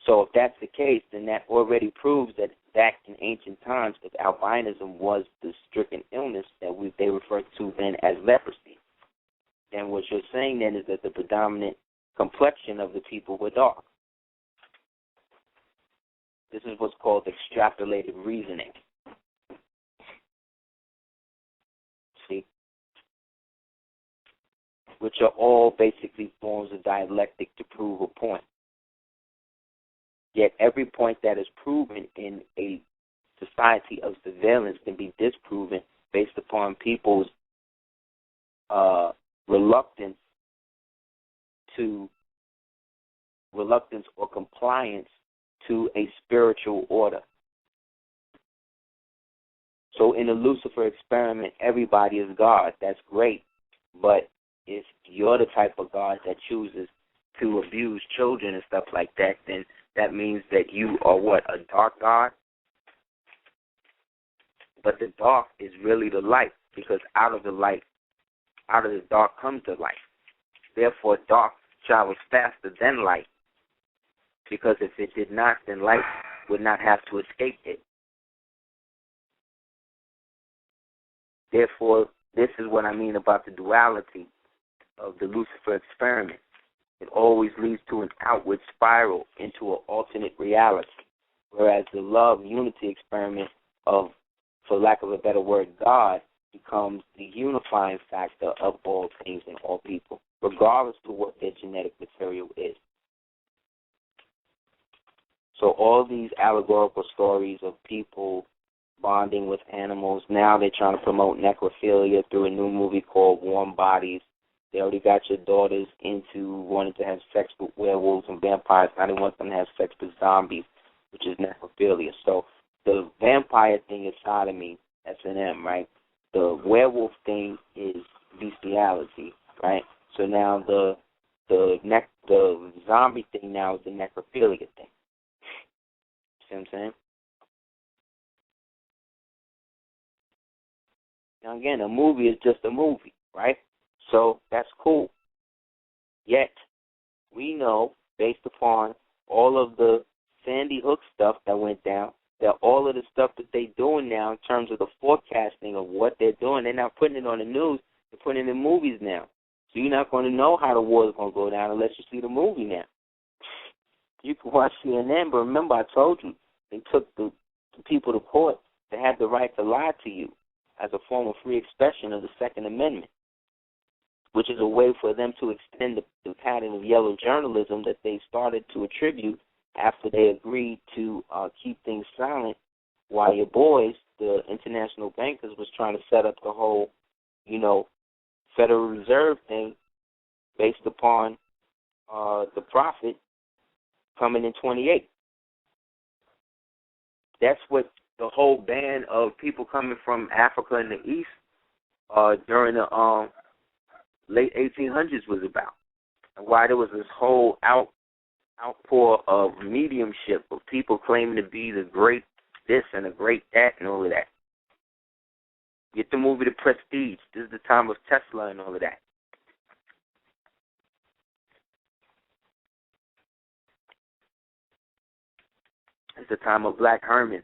So if that's the case, then that already proves that back in ancient times, if albinism was the stricken illness that they referred to then as leprosy, then what you're saying then is that the predominant complexion of the people were dark. This is what's called extrapolated reasoning. See? Which are all basically forms of dialectic to prove a point. Yet every point that is proven in a society of surveillance can be disproven based upon people's reluctance or compliance to a spiritual order. So in the Lucifer experiment, everybody is God. That's great. But if you're the type of God that chooses to abuse children and stuff like that, then that means that you are what? A dark God? But the dark is really the light, because out of the dark comes the light. Therefore, dark travels faster than light, because if it did not, then light would not have to escape it. Therefore, this is what I mean about the duality of the Lucifer experiment. It always leads to an outward spiral into an alternate reality, whereas the love unity experiment of, for lack of a better word, God, becomes the unifying factor of all things and all people, regardless of what their genetic material is. So all these allegorical stories of people bonding with animals, now they're trying to promote necrophilia through a new movie called Warm Bodies. They already got your daughters into wanting to have sex with werewolves and vampires. Now they want them to have sex with zombies, which is necrophilia. So the vampire thing is sodomy, S&M, right? The werewolf thing is bestiality, right? So now the zombie thing now is the necrophilia thing. See what I'm saying? Now again, a movie is just a movie, right? So that's cool. Yet, we know, based upon all of the Sandy Hook stuff that went down, that all of the stuff that they're doing now in terms of the forecasting of what they're doing, they're not putting it on the news, they're putting it in movies now. So you're not going to know how the war is going to go down unless you see the movie now. You can watch CNN, but remember I told you, they took the people to court that had the right to lie to you as a form of free expression of the Second Amendment, which is a way for them to extend the pattern of yellow journalism that they started to attribute after they agreed to keep things silent while your boys, the international bankers, was trying to set up the whole, Federal Reserve thing based upon the profit coming in 28. That's what the whole ban of people coming from Africa and the East during the late 1800s was about, and why there was this whole outpour of mediumship of people claiming to be the great this and the great that and all of that. Get the movie The Prestige. This is the time of Tesla and all of that. It's the time of Black Herman.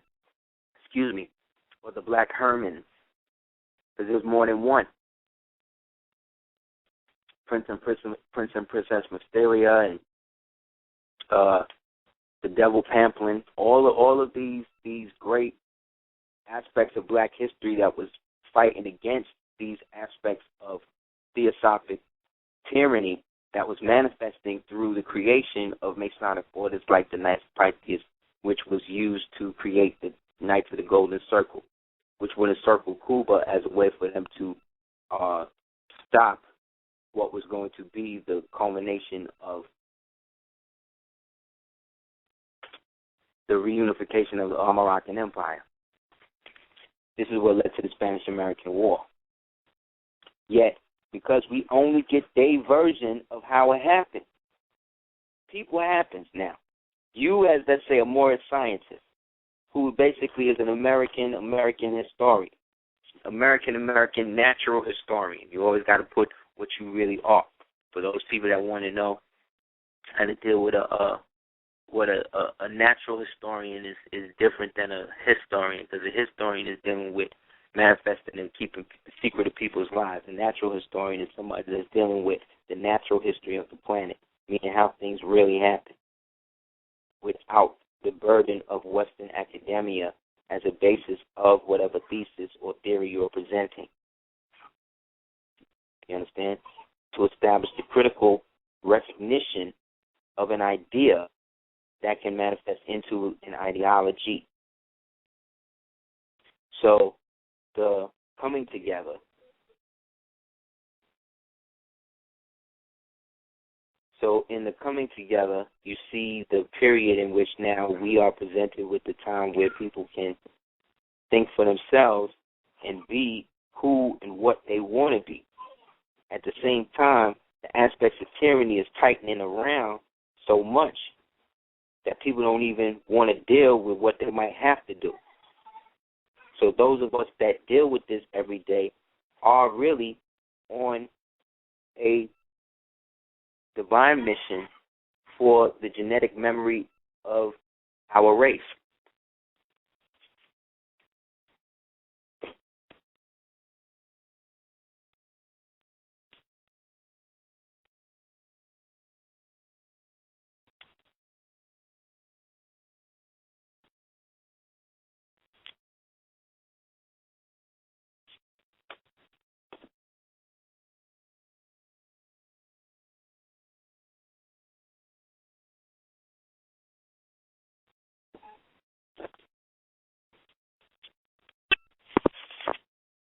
Or the Black Hermans. Because there's more than one. Prince and Princess Mysteria and the Devil Pamphlet, all of these great aspects of black history that was fighting against these aspects of theosophic tyranny that was manifesting through the creation of Masonic orders like the Knights of Pythias, which was used to create the Knights of the Golden Circle. which would encircle Cuba as a way for them to stop what was going to be the culmination of the reunification of the Moroccan Empire. This is what led to the Spanish-American War. Yet, because we only get their version of how it happened, people happens now. You, as, let's say, a Moorish scientist, who basically is an American historian, American natural historian. You always got to put what you really are. For those people that want to know how to deal with what a natural historian is different than a historian, because a historian is dealing with manifesting and keeping the secret of people's lives. A natural historian is somebody that's dealing with the natural history of the planet, meaning how things really happen, without the burden of Western academia as a basis of whatever thesis or theory you're presenting. You understand? To establish the critical recognition of an idea that can manifest into an ideology. So the coming together, in the coming together, you see the period in which now we are presented with the time where people can think for themselves and be who and what they want to be. At the same time, the aspects of tyranny is tightening around so much that people don't even want to deal with what they might have to do. So those of us that deal with this every day are really on a divine mission for the genetic memory of our race.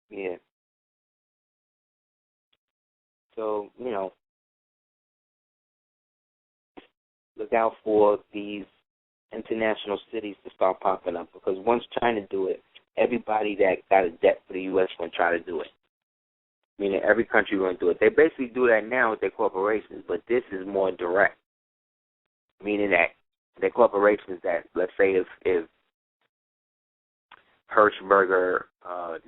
Yeah. So, look out for these international cities to start popping up, because once China do it, everybody that got a debt for the U.S. going to try to do it. Meaning every country going to do it. They basically do that now with their corporations, but this is more direct. Meaning that their corporations that, let's say if Hirschberger,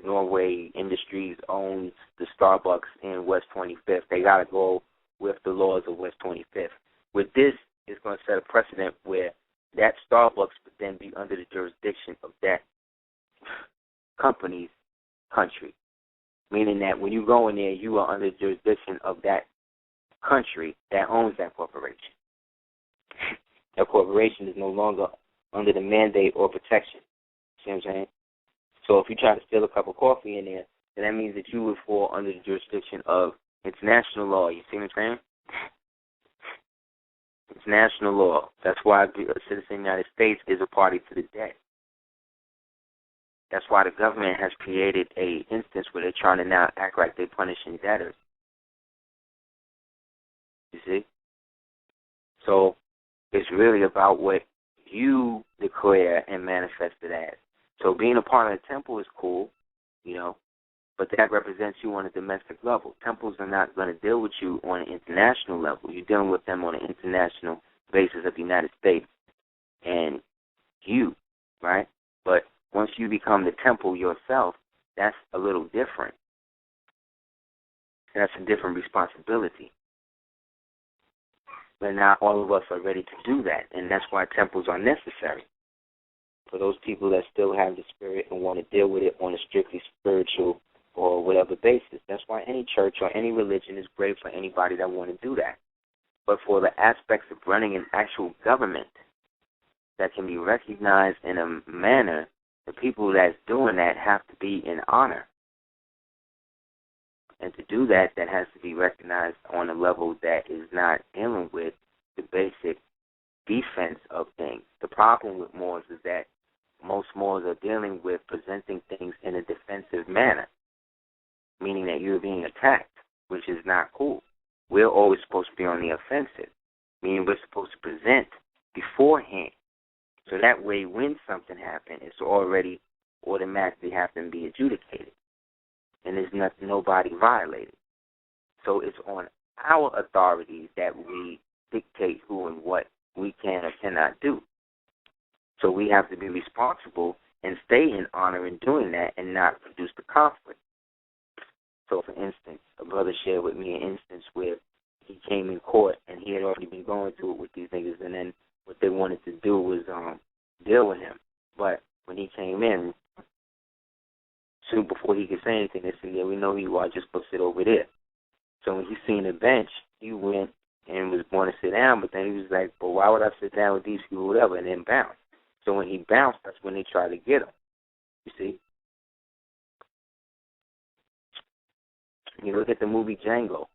Norway Industries owns the Starbucks in West 25th, they got to go with the laws of West 25th. With this, it's going to set a precedent where that Starbucks would then be under the jurisdiction of that company's country. Meaning that when you go in there, you are under the jurisdiction of that country that owns that corporation. That corporation is no longer under the mandate or protection. See what I'm saying? So if you try to steal a cup of coffee in there, then that means that you would fall under the jurisdiction of international law. You see what I'm saying? It's national law. That's why a citizen of the United States is a party to the debt. That's why the government has created a instance where they're trying to now act like they're punishing debtors. You see? So it's really about what you declare and manifest it as. So being a part of the temple is cool, but that represents you on a domestic level. Temples are not going to deal with you on an international level. You're dealing with them on an international basis of the United States and you, right? But once you become the temple yourself, that's a little different. That's a different responsibility. But not all of us are ready to do that, and that's why temples are necessary. For those people that still have the spirit and want to deal with it on a strictly spiritual or whatever basis. That's why any church or any religion is great for anybody that want to do that. But for the aspects of running an actual government that can be recognized in a manner, the people that's doing that have to be in honor. And to do that, that has to be recognized on a level that is not dealing with the basic defense of things. The problem with Moors is that most Moors are dealing with presenting things in a defensive manner, meaning that you're being attacked, which is not cool. We're always supposed to be on the offensive, meaning we're supposed to present beforehand. So that way, when something happens, it's already automatically having to be adjudicated. And there's nobody violated. So it's on our authorities that we dictate who and what we can or cannot do. So we have to be responsible and stay in honor in doing that and not produce the conflict. So, for instance, a brother shared with me an instance where he came in court and he had already been going through it with these niggas, and then what they wanted to do was deal with him. But when he came in, soon before he could say anything, they said, yeah, we know who you are, just go sit over there. So when he seen the bench, he went and was going to sit down, but then he was like, well, why would I sit down with these people, whatever, and then bounce? So when he bounced, that's when they tried to get him, you see. You look at the movie Django.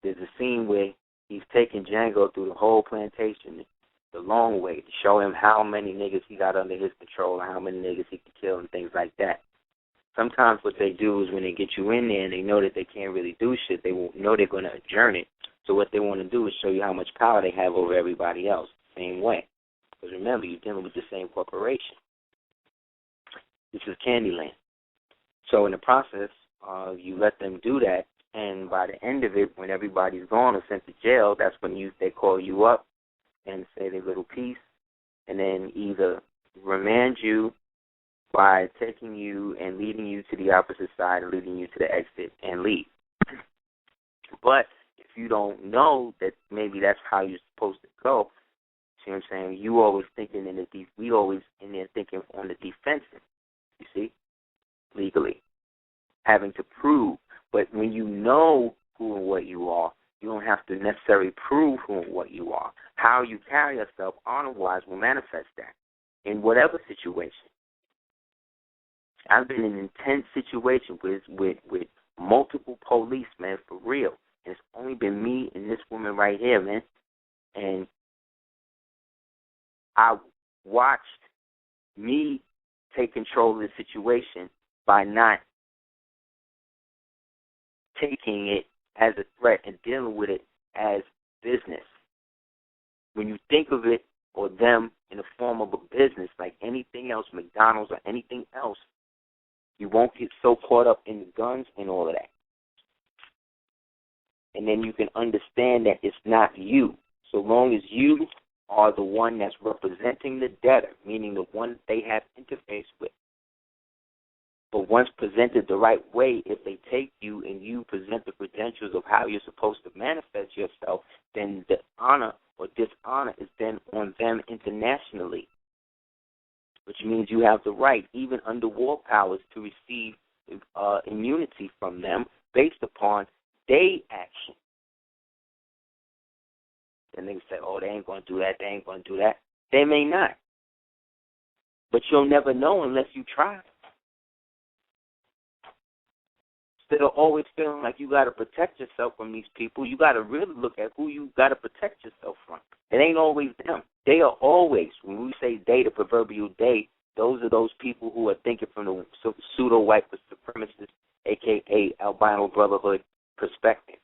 There's a scene where he's taking Django through the whole plantation the long way to show him how many niggas he got under his control and how many niggas he could kill and things like that. Sometimes what they do is when they get you in there and they know that they can't really do shit, they won't know they're going to adjourn it. So what they want to do is show you how much power they have over everybody else, same way. Because remember, you're dealing with the same corporation. This is Candyland. So in the process, you let them do that, and by the end of it, when everybody's gone or sent to jail, that's when they call you up and say their little piece, and then either remand you by taking you and leading you to the opposite side or leading you to the exit and leave. But if you don't know that maybe that's how you're supposed to go, see what I'm saying? You always thinking we always in there thinking on the defensive, you see, legally, having to prove. But when you know who and what you are, you don't have to necessarily prove who and what you are. How you carry yourself honor-wise will manifest that in whatever situation. I've been in intense situations with multiple police, man, for real. And it's only been me and this woman right here, man. And I watched me take control of the situation by not taking it as a threat and dealing with it as business. When you think of it or them in the form of a business, like anything else, McDonald's or anything else, you won't get so caught up in the guns and all of that. And then you can understand that it's not you. So long as you are the one that's representing the debtor, meaning the one they have interface with. But once presented the right way, if they take you and you present the credentials of how you're supposed to manifest yourself, then the honor or dishonor is then on them internationally, which means you have the right, even under war powers, to receive immunity from them based upon their action. And they say, oh, they ain't going to do that, they ain't going to do that. They may not. But you'll never know unless you try. Instead of always feeling like you got to protect yourself from these people, you got to really look at who you got to protect yourself from. It ain't always them. They are always, when we say they, the proverbial they, those are those people who are thinking from the pseudo-white supremacist, a.k.a. albino brotherhood perspective,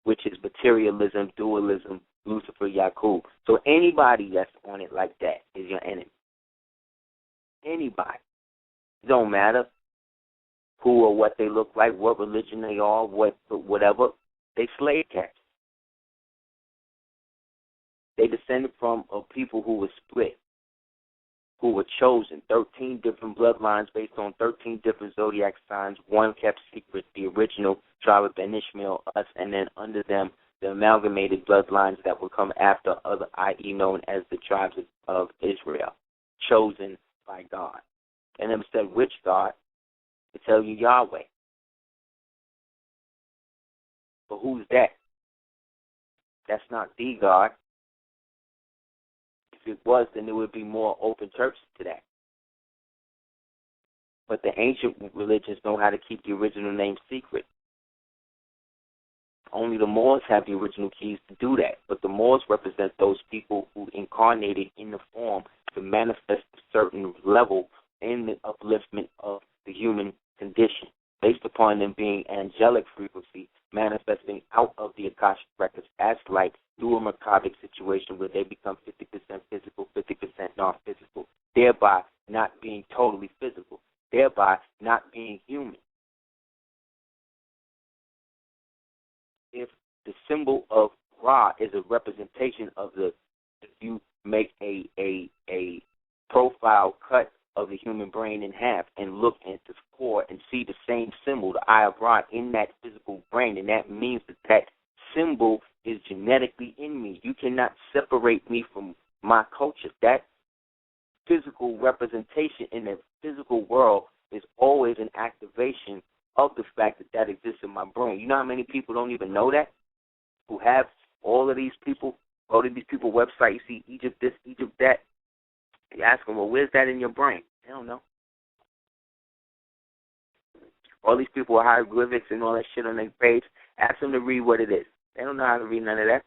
which is materialism, dualism, Lucifer, Yakub. So anybody that's on it like that is your enemy. Anybody. It don't matter who or what they look like, what religion they are, whatever. They slave catchers. They descended from people who were split, who were chosen, 13 different bloodlines based on 13 different zodiac signs, one kept secret, the original tribe of Ben Ishmael, us, and then under them, the amalgamated bloodlines that would come after other, i.e. known as the tribes of Israel, chosen by God. And them said, which God? To tell you Yahweh. But who's that? That's not the God. If it was, then there would be more open churches to that. But the ancient religions know how to keep the original name secret. Only the Moors have the original keys to do that. But the Moors represent those people who incarnated in the form to manifest the certain level in the upliftment of the human condition, based upon them being angelic frequency, manifesting out of the Akashic records as light through a Merkabic situation where they become 50% physical, 50% non-physical, thereby not being totally physical, thereby not being human. If the symbol of Ra is a representation of if you make a profile cut of the human brain in half and look at the core and see the same symbol, the Eye of Ra, in that physical brain, and that means that symbol is genetically in me. You cannot separate me from my culture. That physical representation in the physical world is always an activation of the fact that exists in my brain. You know how many people don't even know that? Who have all of these people, go to these people's websites, you see Egypt this, Egypt that. You ask them, well, where's that in your brain? They don't know. All these people with hieroglyphics and all that shit on their page, ask them to read what it is. They don't know how to read none of that.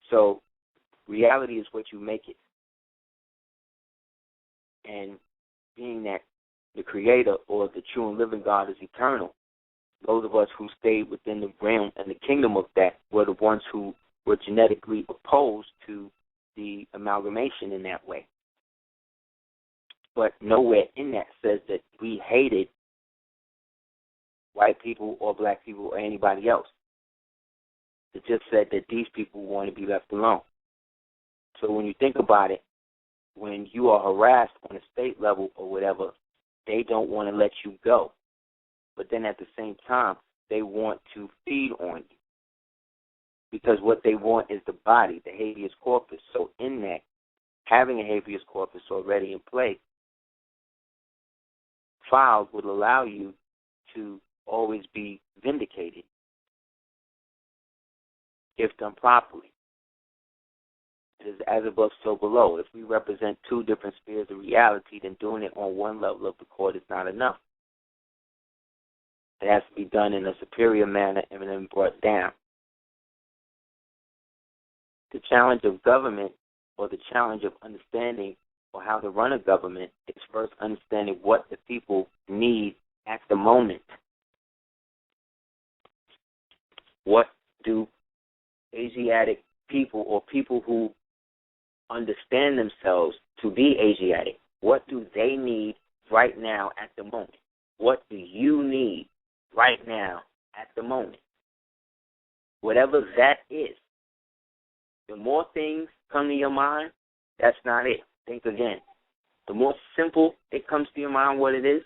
So reality is what you make it. And being that the Creator or the true and living God is eternal, those of us who stayed within the realm and the kingdom of that were the ones who were genetically opposed to the amalgamation in that way. But nowhere in that says that we hated white people or black people or anybody else. It just said that these people want to be left alone. So when you think about it, when you are harassed on a state level or whatever, they don't want to let you go. But then at the same time, they want to feed on you. Because what they want is the body, the habeas corpus. So in that, having a habeas corpus already in play, files would allow you to always be vindicated if done properly. It is as above, so below. If we represent two different spheres of reality, then doing it on one level of the court is not enough. It has to be done in a superior manner and then brought down. The challenge of government, or the challenge of understanding or how to run a government, is first understanding what the people need at the moment. What do Asiatic people, or people who understand themselves to be Asiatic, what do they need right now at the moment? What do you need right now at the moment? Whatever that is. The more things come to your mind, that's not it. Think again. The more simple it comes to your mind what it is,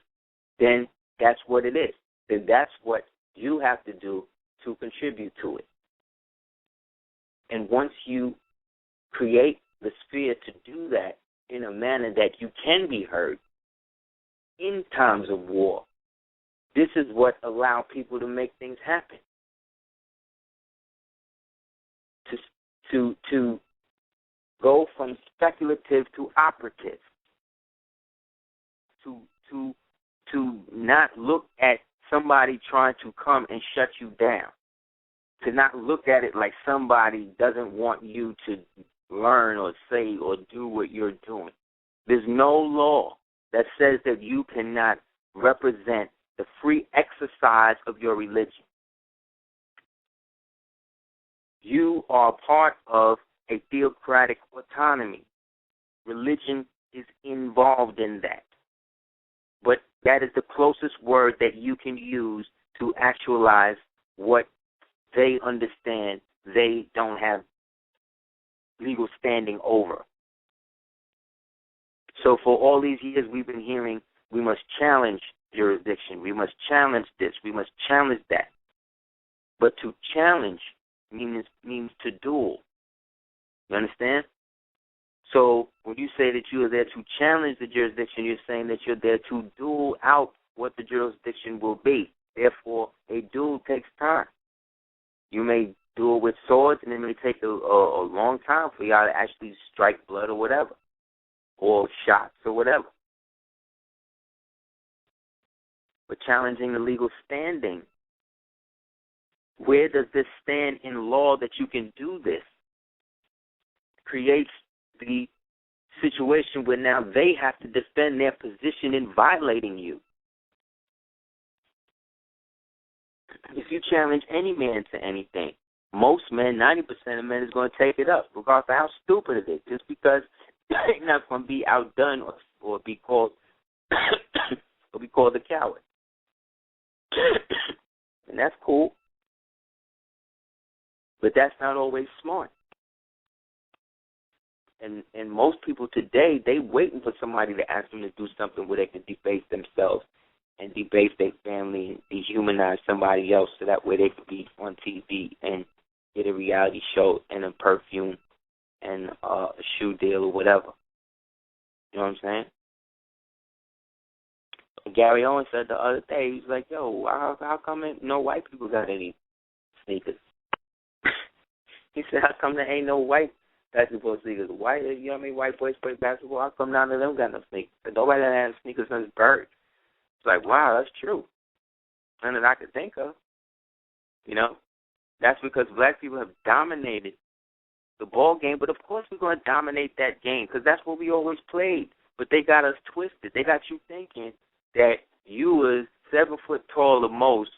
then that's what it is. Then that's what you have to do to contribute to it. And once you create the sphere to do that in a manner that you can be heard in times of war, this is what allows people to make things happen. To go from speculative to operative. To not look at somebody trying to come and shut you down. To not look at it like somebody doesn't want you to learn or say or do what you're doing. There's no law that says that you cannot represent the free exercise of your religion. You are part of a theocratic autonomy. Religion is involved in that. But that is the closest word that you can use to actualize what they understand they don't have legal standing over. So for all these years we've been hearing, we must challenge jurisdiction, we must challenge this, we must challenge that. But to challenge means to duel. You understand? So when you say that you are there to challenge the jurisdiction, you're saying that you're there to duel out what the jurisdiction will be. Therefore, a duel takes time. You may duel with swords, and it may take a long time for y'all to actually strike blood or whatever, or shots or whatever. but challenging the legal standing. Where does this stand in law that you can do this? Creates the situation where now they have to defend their position in violating you. If you challenge any man to anything, most men, 90% of men, is going to take it up, regardless of how stupid it is, just because they're not going to be outdone or be called or be called a coward. And that's cool, but that's not always smart. And most people today, they waiting for somebody to ask them to do something where they can debase themselves and debase their family and dehumanize somebody else so that way they could be on TV and get a reality show and a perfume and a shoe deal or whatever. You know what I'm saying? Gary Owens said the other day, he was like, yo, how come no white people got any sneakers? He said, how come there ain't no white basketball sneakers? White, you know what I mean? White boys play basketball. How come none of them got no sneakers? Nobody that has sneakers since birth. It's like, wow, that's true. None that I could think of. You know? That's because black people have dominated the ball game, but of course we're going to dominate that game because that's what we always played. But they got us twisted. They got you thinking that you was 7 foot tall the most,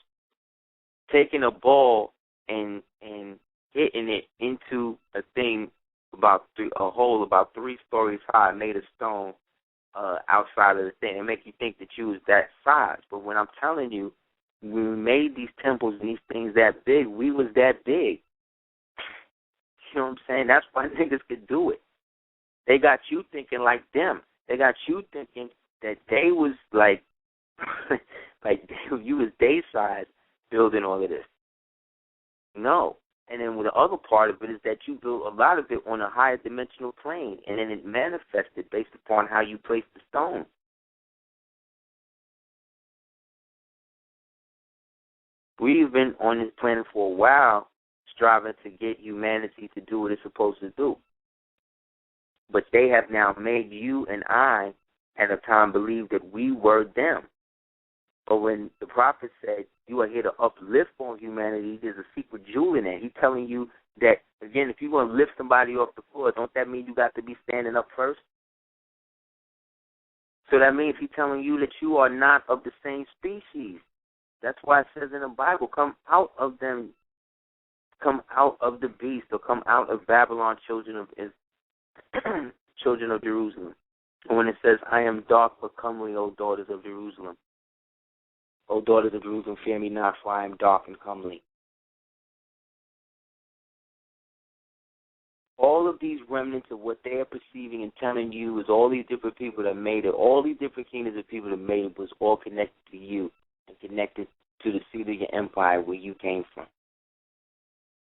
taking a ball and hitting it into a thing a hole about 3 stories high, made of stone, outside of the thing, and make you think that you was that size. But when I'm telling you, when we made these temples and these things that big, we was that big. You know what I'm saying? That's why niggas could do it. They got you thinking like them. They got you thinking that they was like, you was day size building all of this. No. And then the other part of it is that you built a lot of it on a higher dimensional plane, and then it manifested based upon how you placed the stone. We've been on this planet for a while striving to get humanity to do what it's supposed to do. But they have now made you and I at a time believe that we were them. But when the prophet said, you are here to uplift on humanity, there's a secret jewel in it. He's telling you that, again, if you want to lift somebody off the floor, don't that mean you got to be standing up first? So that means he's telling you that you are not of the same species. That's why it says in the Bible, come out of them, come out of the beast, or come out of Babylon, children of Jerusalem. And when it says, I am dark but comely, O daughters of Jerusalem. O daughters of Jerusalem, fear me not, for I am dark and comely. All of these remnants of what they are perceiving and telling you is all these different people that made it, all these different kingdoms of people that made it was all connected to you and connected to the seat of your empire where you came from.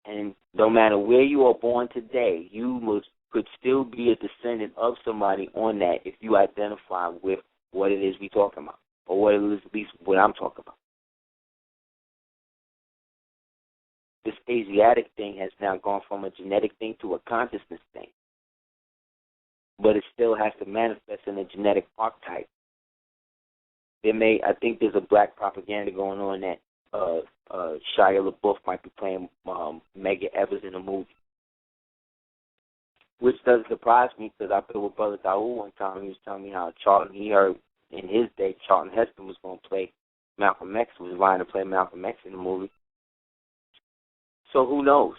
And no matter where you are born today, you could still be a descendant of somebody on that if you identify with what it is we're talking about, or what it is, at least what I'm talking about. This Asiatic thing has now gone from a genetic thing to a consciousness thing. But it still has to manifest in a genetic archetype. I think there's a black propaganda going on that Shia LaBeouf might be playing Medgar Evers in a movie. Which doesn't surprise me because I played with Brother Daoud one time. He was telling me how he heard in his day Charlton Heston was going to play Malcolm X, was vying to play Malcolm X in the movie. So who knows?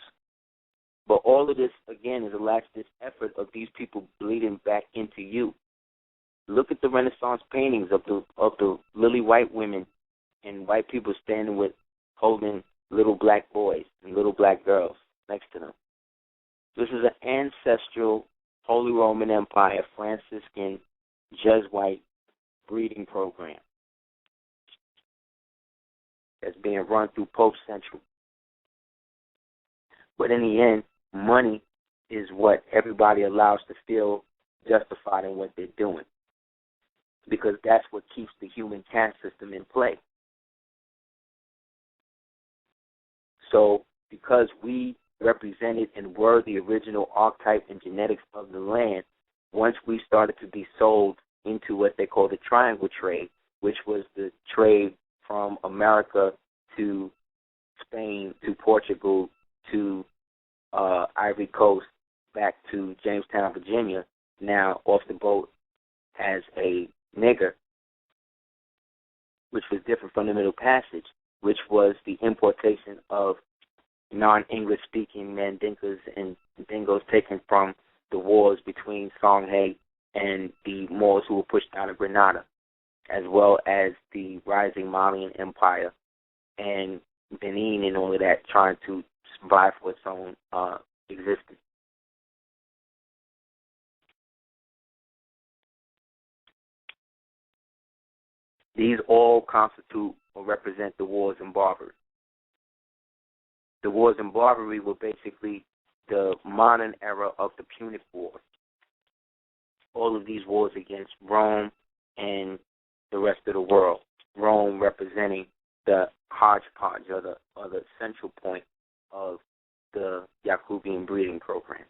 But all of this, again, is a last-ditch effort of these people bleeding back into you. Look at the Renaissance paintings of the lily white women and white people standing with, holding little black boys and little black girls next to them. This is an ancestral Holy Roman Empire, Franciscan, Jesuit breeding program that's being run through Pope Central. But in the end, money is what everybody allows to feel justified in what they're doing, because that's what keeps the human caste system in play. So because we represented and were the original archetype and genetics of the land, once we started to be sold into what they call the triangle trade, which was the trade from America to Spain to Portugal to Ivory Coast back to Jamestown, Virginia, now off the boat as a nigger, which was different from the Middle Passage, which was the importation of non-English speaking Mandinkas and Dingoes taken from the wars between Songhai and the Moors who were pushed out of Grenada, as well as the rising Malian Empire and Benin and all of that trying to survive for its own existence. These all constitute or represent the wars in Barbary. The wars in Barbary were basically the modern era of the Punic Wars. All of these wars against Rome and the rest of the world. Rome representing the hodgepodge or the central point of the Yacubian breeding program,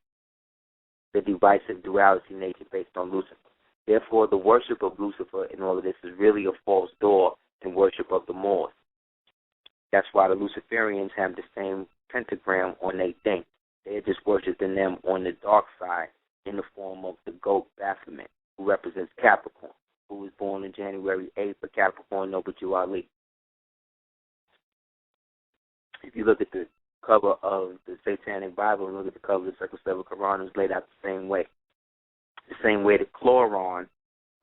the divisive duality nature based on Lucifer. Therefore, the worship of Lucifer in all of this is really a false door in worship of the Moors. That's why the Luciferians have the same pentagram on their thing. They're just worshiping them on the dark side in the form of the goat Baphomet, who represents Capricorn, who was born on January 8th, but Capricorn Nobuju Ali. If you look at the cover of the Satanic Bible and look at the cover of the Circle 7 Quran, it's laid out the same way. The same way the chloron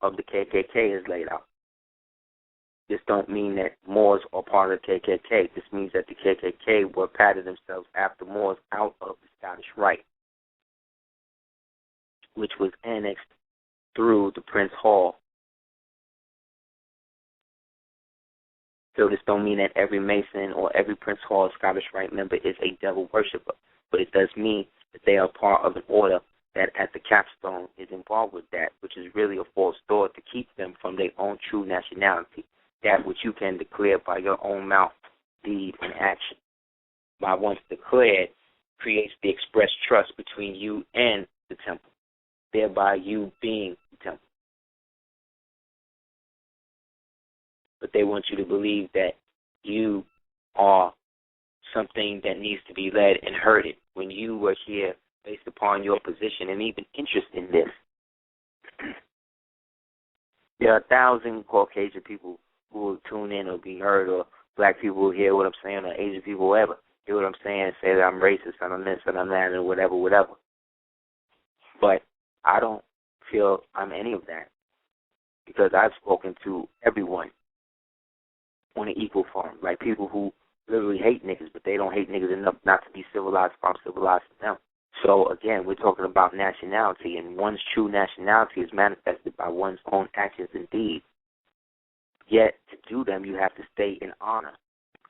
of the KKK is laid out. This don't mean that Moors are part of the KKK. This means that the KKK were patted themselves after Moors out of the Scottish Rite, which was annexed through the Prince Hall. So this don't mean that every Mason or every Prince Hall Scottish Rite member is a devil worshipper, but it does mean that they are part of an order that at the capstone is involved with that, which is really a false door to keep them from their own true nationality, that which you can declare by your own mouth, deed, and action. By once declared, creates the express trust between you and the temple, thereby you being the temple. But they want you to believe that you are something that needs to be led and herded when you were here based upon your position and even interest in this. There are 1,000 Caucasian people who will tune in or be heard, or black people will hear what I'm saying, or Asian people will ever hear what I'm saying and say that I'm racist and I'm this and I'm that and whatever. But I don't feel I'm any of that because I've spoken to everyone on an equal forum, like people who literally hate niggas, but they don't hate niggas enough not to be civilized if I'm civilized to them. So, again, we're talking about nationality, and one's true nationality is manifested by one's own actions and deeds. Yet, to do them, you have to stay in honor.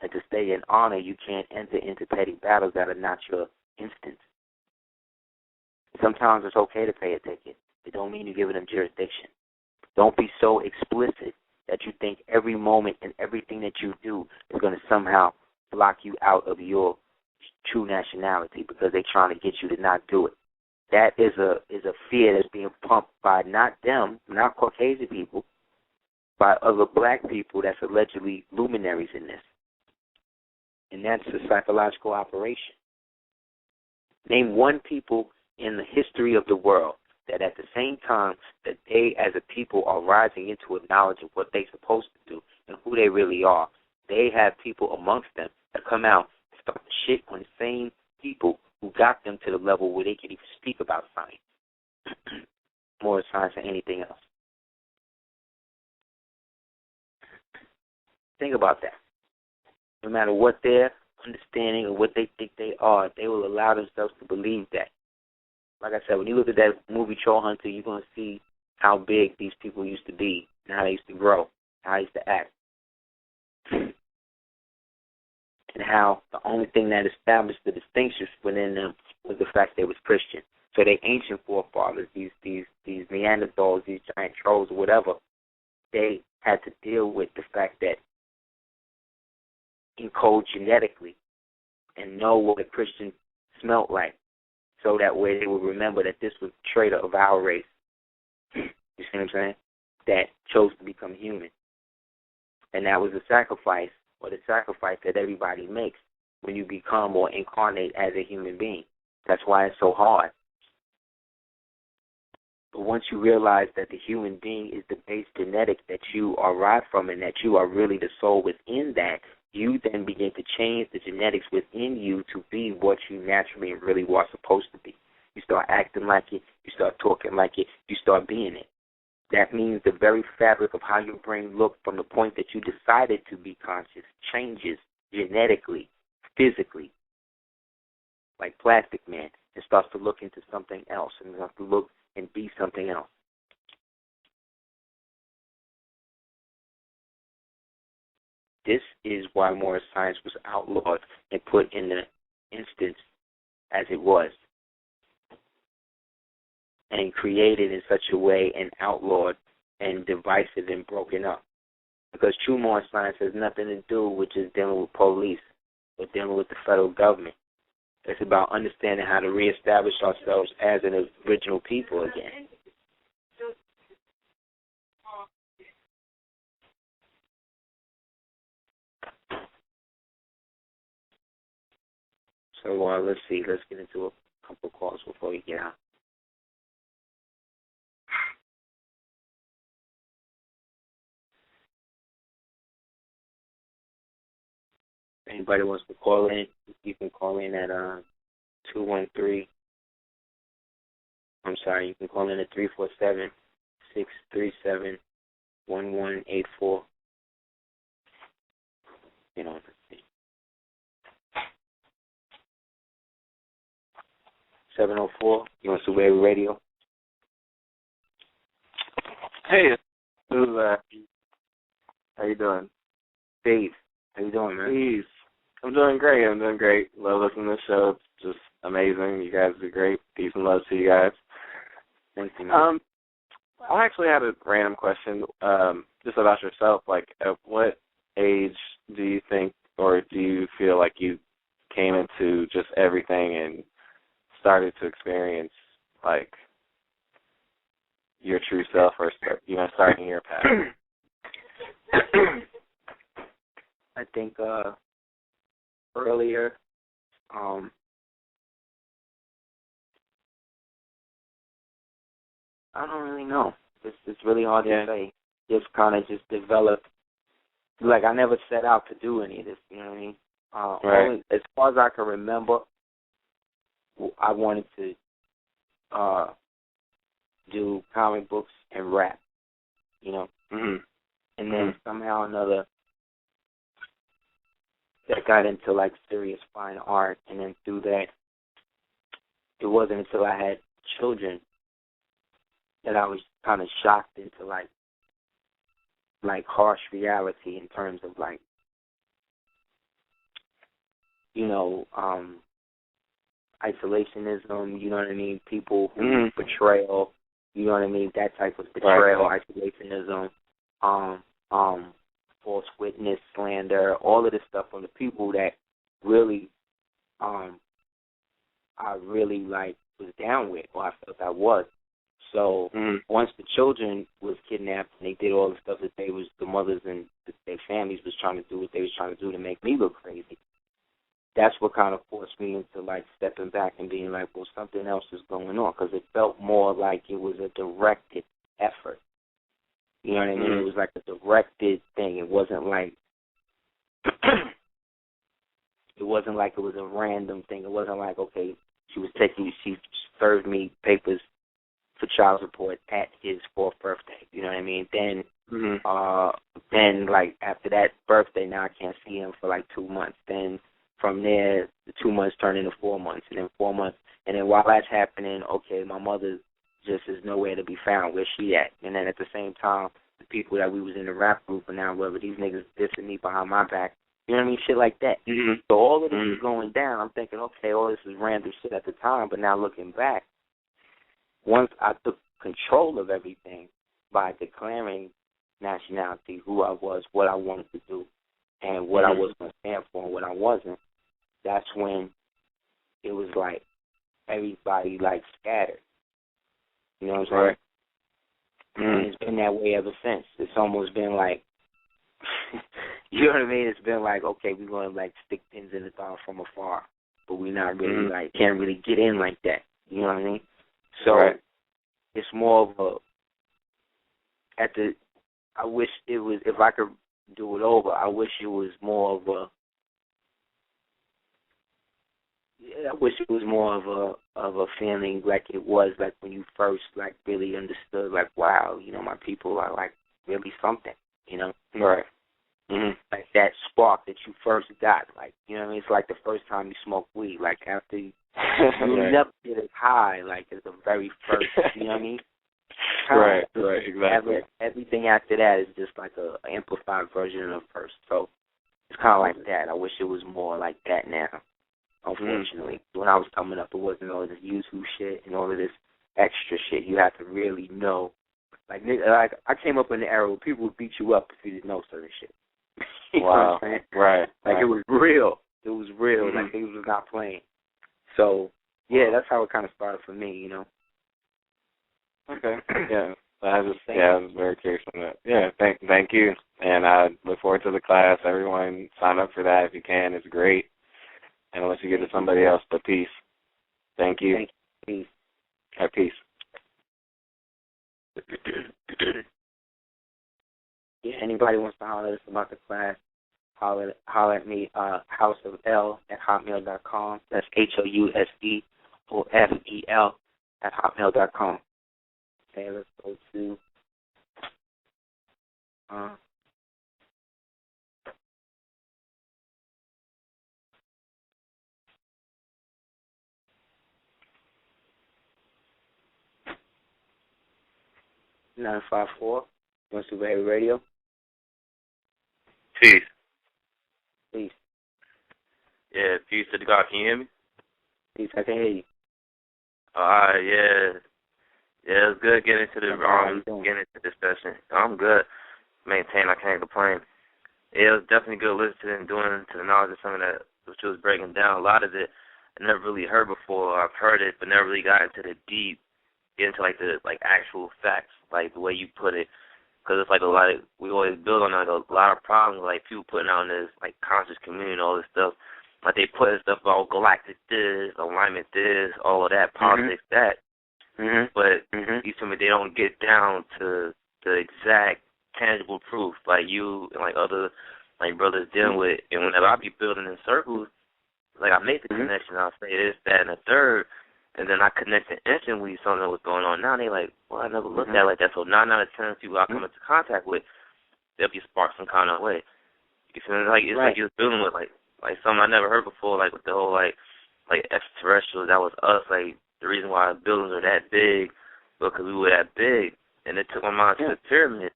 And to stay in honor, you can't enter into petty battles that are not your instinct. Sometimes it's okay to pay a ticket. It don't mean you're giving them jurisdiction. Don't be so explicit that you think every moment and everything that you do is going to somehow block you out of your true nationality because they're trying to get you to not do it. That is a fear that's being pumped by not them, not Caucasian people, by other black people that's allegedly luminaries in this. And that's a psychological operation. Name one people in the history of the world that at the same time that they as a people are rising into a knowledge of what they're supposed to do and who they really are, they have people amongst them that come out and start to shit on the same people who got them to the level where they can even speak about science, more science than anything else. Think about that. No matter what their understanding or what they think they are, they will allow themselves to believe that. Like I said, when you look at that movie Troll Hunter, you're going to see how big these people used to be and how they used to grow, how they used to act. And how the only thing that established the distinctions within them was the fact they was Christian. So they ancient forefathers, these Neanderthals, these giant trolls or whatever, they had to deal with the fact that encode genetically and know what a Christian smelt like, so that way they would remember that this was a traitor of our race. You see what I'm saying? That chose to become human. And that was the sacrifice that everybody makes when you become or incarnate as a human being. That's why it's so hard. But once you realize that the human being is the base genetic that you are arrived from and that you are really the soul within that, you then begin to change the genetics within you to be what you naturally and really are supposed to be. You start acting like it. You start talking like it. You start being it. That means the very fabric of how your brain looked from the point that you decided to be conscious changes genetically, physically, like Plastic Man, and starts to look into something else and starts to look and be something else. This is why moral science was outlawed and put in the instance as it was, and created in such a way and outlawed and divisive and broken up. Because true moral science has nothing to do with just dealing with police or dealing with the federal government. It's about understanding how to reestablish ourselves as an original people again. So let's see. Let's get into a couple of calls before we get out. If anybody wants to call in, you can call in at 213. I'm sorry, you can call in at 347-637-1184. You know, let's see. 704. You want Super Heru Radio? Hey, who's that? How you doing? Dave. How you doing, man? Please. I'm doing great. Love listening to the show. It's just amazing. You guys are great. Peace and love to you guys. Thank you, man. I actually had a random question just about yourself. Like, at what age do you think or do you feel like you came into just everything and started to experience, like, your true self or starting your path? I think earlier, I don't really know. It's really hard to say. Just kind of just developed. Like, I never set out to do any of this, you know what I mean? Right. Only, as far as I can remember, I wanted to do comic books and rap, you know? Mm-hmm. And then somehow or another, that got into, like, serious fine art. And then through that, it wasn't until I had children that I was kind of shocked into, like harsh reality in terms of, like, you know, isolationism, you know what I mean? People who betrayal, you know what I mean? That type of betrayal, right. Isolationism, false witness, slander, all of this stuff from the people that really, I really, like, was down with, or I felt I was. So once the children was kidnapped and they did all the stuff that the mothers and their families was trying to do what they was trying to do to make me look crazy, that's what kind of forced me into, like, stepping back and being like, well, something else is going on, because it felt more like it was a directed effort. You know what I mean? It was like a directed thing. It wasn't like it was a random thing. It wasn't like, okay, she served me papers for child support at his 4th birthday. You know what I mean? Then, like, after that birthday, now I can't see him for, like, 2 months. Then from there, the 2 months turn into 4 months, and then 4 months. And then while that's happening, okay, my mother just is nowhere to be found. Where's she at? And then at the same time, the people that we was in the rap group, and now whether these niggas dissing me behind my back, you know what I mean? Shit like that. So all of this is going down. I'm thinking, okay, all this is random shit at the time, but now looking back, once I took control of everything by declaring nationality, who I was, what I wanted to do, and what I was going to stand for and what I wasn't, that's when it was like everybody, like, scattered. You know what I'm saying? And it's been that way ever since. It's almost been like you know what I mean? It's been like, okay, we're going to, like, stick pins in the thumb from afar, but we're not really, like, can't really get in like that. You know what I mean? So it's more of I wish it was, if I could do it over, I wish it was more of a feeling like it was like when you first like really understood, like, wow, you know, my people are like really something, you know? Right. Like that spark that you first got, like, you know what I mean? It's like the first time you smoke weed, like after you never get as high, like as the very first, you know what I mean? Right, exactly. Everything after that is just like a amplified version of first. So it's kind of like that. I wish it was more like that now. Unfortunately, when I was coming up, it wasn't all this YouTube shit and all of this extra shit. You have to really know. Like I came up in the era where people would beat you up if you didn't know certain shit. You know what I'm saying? Right. Like it was real. It was real. Like things was not playing. So yeah, that's how it kind of started for me. You know. Okay. Yeah. I was very curious on that. Yeah. Thank you. And I look forward to the class. Everyone sign up for that if you can. It's great. And unless you get to somebody else, but peace. Thank you. Thank you. Peace. Have peace. Yeah, anybody wants to holler at us about the class, holler at me, houseofel@hotmail.com. That's houseofel@hotmail.com. Okay, let's go to 954. You want Super Heru Radio? Peace. Peace. Yeah, peace to the God. Can you hear me? Peace, I can hear you. Alright, yeah. Yeah, it's good getting into this session. I'm good. I can't complain. Yeah, it was definitely good listening and doing to the knowledge of some of that which was breaking down. A lot of it I never really heard before. I've heard it, but never really got into the deep, get into like the actual facts, like the way you put it. Because it's like a lot of, we always build on like a lot of problems, like people putting out in this like conscious community and all this stuff. Like they put stuff about galactic this, alignment this, all of that, politics that. But you tell me they don't get down to the exact tangible proof like you and like other like brothers dealing with. And whenever I be building in circles, like I make the connection, I'll say this, that, and the third, and then I connect it instantly something that was going on. Now they like, well, I never looked at it like that. So 9 out of 10 people I come into contact with, they'll be sparked some kind of way. You feel me? Like it's like you're dealing with like something I never heard before, like with the whole like extraterrestrials. That was us. Like the reason why the buildings are that big, because we were that big, and it took my mind to the pyramids.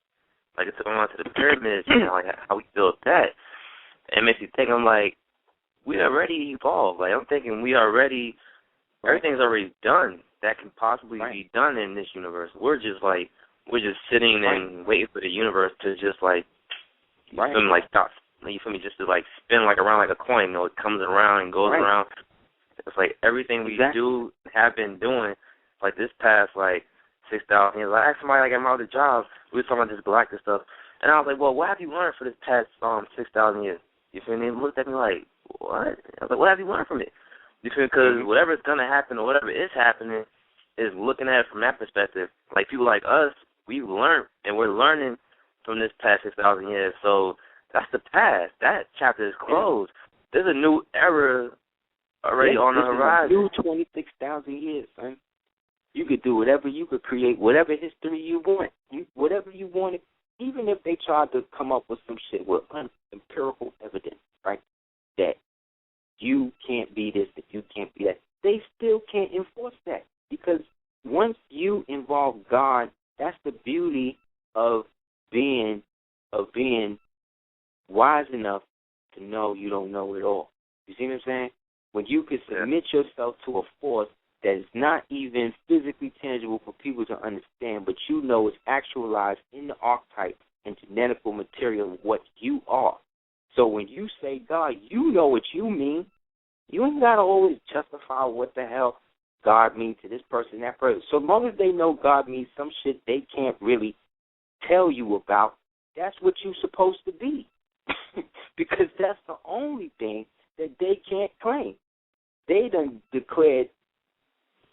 Like it took my mind to the pyramids, and like how we built that. And it makes you think, I'm like, we already evolved. Like I'm thinking we already, everything's already done that can possibly be done in this universe. We're just sitting and waiting for the universe to just like, you feel me, like stop. You feel me, just to like spin like around like a coin. You know, it comes around and goes around. It's like everything we do, have been doing, like this past like 6,000 years. I asked somebody like at my other job, we were talking about this galactic stuff, and I was like, well, what have you learned for this past 6,000 years? You feel me? They looked at me like, what? I was like, what have you learned from it? You feel me? Because whatever's gonna happen or whatever is happening is looking at it from that perspective. Like people like us, we've learned and we're learning from this past 6,000 years. So that's the past. That chapter is closed. There's a new era already on the horizon. New 26,000 years, son. You could do whatever. You could create whatever history you want. Whatever you wanted. Even if they tried to come up with some shit with empirical evidence, right? That you can't be this, that you can't be that. They still can't enforce that. Because once you involve God, that's the beauty of being wise enough to know you don't know it all. You see what I'm saying? When you can submit yourself to a force that is not even physically tangible for people to understand, but you know it's actualized in the archetype and genetical material of what you are. So when you say God, you know what you mean. You ain't got to always justify what the hell God means to this person, that person. So long as they know God means some shit they can't really tell you about, that's what you're supposed to be. that's the only thing that they can't claim. They done declared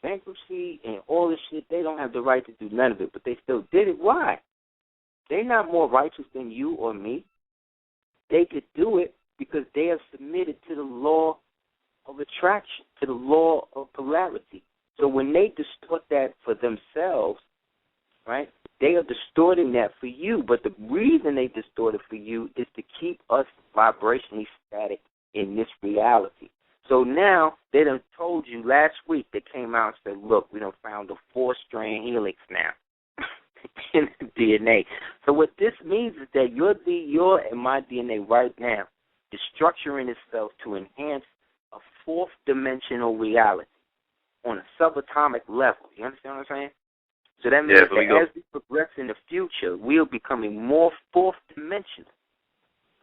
bankruptcy and all this shit. They don't have the right to do none of it, but they still did it. Why? They're not more righteous than you or me. They could do it because they have submitted to the law of attraction, to the law of polarity. So when they distort that for themselves, right, they are distorting that for you. But the reason they distort it for you is to keep us vibrationally static in this reality. So now they done told you last week, they came out and said, look, we done found a 4-strand helix now in the DNA. So what this means is that your and my DNA right now is structuring itself to enhance a 4th-dimensional reality on a subatomic level. You understand what I'm saying? So that means that as we progress in the future, we are becoming more 4th-dimensional.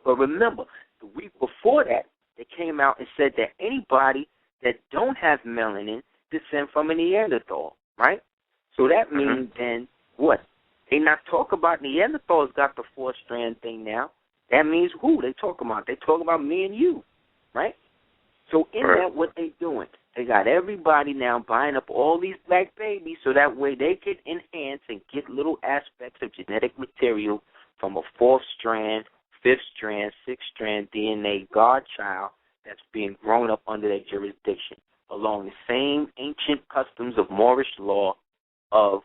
But remember, the week before that, they came out and said that anybody that don't have melanin descend from a Neanderthal, right? So that means then what? They not talk about Neanderthals got the 4-strand thing now. That means who they talk about? They talk about me and you, right? So in that, what they doing? They got everybody now buying up all these black babies so that way they can enhance and get little aspects of genetic material from a 4th strand, 5th strand, 6th strand DNA godchild that's being grown up under their jurisdiction along the same ancient customs of Moorish law of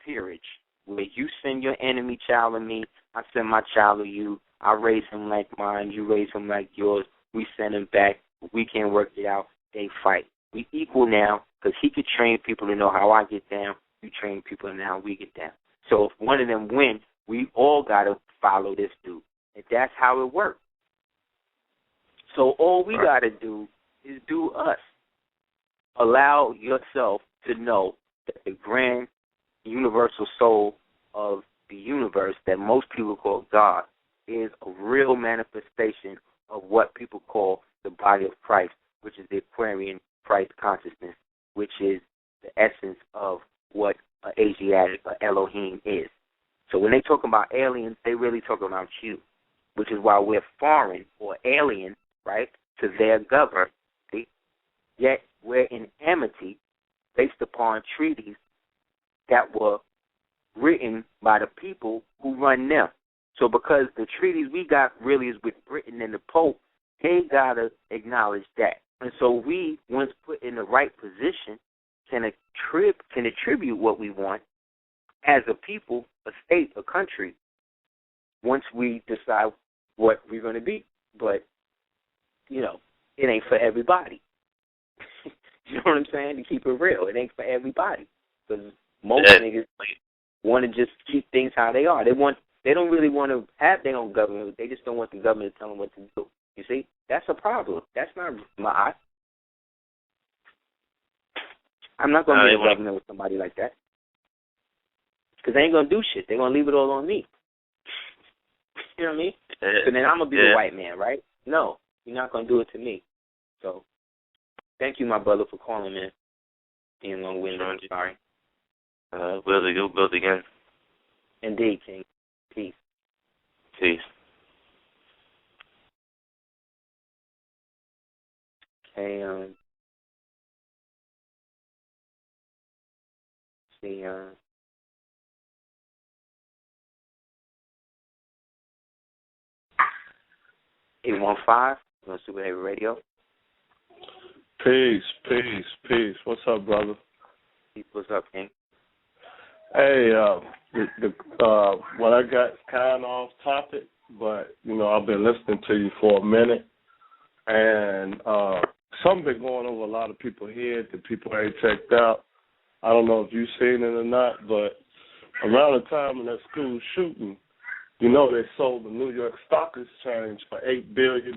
peerage, where you send your enemy child to me, I send my child to you, I raise him like mine, you raise him like yours, we send him back, we can't work it out, they fight. We equal now because he could train people to know how I get down, you train people to know how we get down. So if one of them wins, we all got to follow this dude. And that's how it works. So all we got to do is do us. Allow yourself to know that the grand universal soul of the universe that most people call God is a real manifestation of what people call the body of Christ, which is the Aquarian Christ consciousness, which is the essence of what an Asiatic or Elohim is. So when they talk about aliens, they really talk about you, which is why we're foreign or alien, right, to their government. Yet we're in amity based upon treaties that were written by the people who run them. So because the treaties we got really is with Britain and the Pope, they got to acknowledge that. And so we, once put in the right position, can attribute what we want as a people, a state, a country, once we decide what we're going to be. But, you know, it ain't for everybody. You know what I'm saying? To keep it real, it ain't for everybody. Because most niggas want to just keep things how they are. They don't really want to have their own government. They just don't want the government to tell them what to do. You see? That's a problem. That's not my... I'm not going to be in government with somebody like that. Because they ain't going to do shit. They're going to leave it all on me. You know what I mean? So then I'm going to be the white man, right? No, you're not going to do it to me. So thank you, my brother, for calling in. Being long-winded. I'm sorry. We'll build again. Indeed, King. Peace. Peace. Okay, see, 815 on Super Heru Radio. Peace. What's up, brother? What's up, King? Hey, what I got kind of off topic, but, you know, I've been listening to you for a minute, and something been going over a lot of people's head that people ain't checked out. I don't know if you've seen it or not, but around the time of that school shooting, you know they sold the New York Stock Exchange for $8 billion.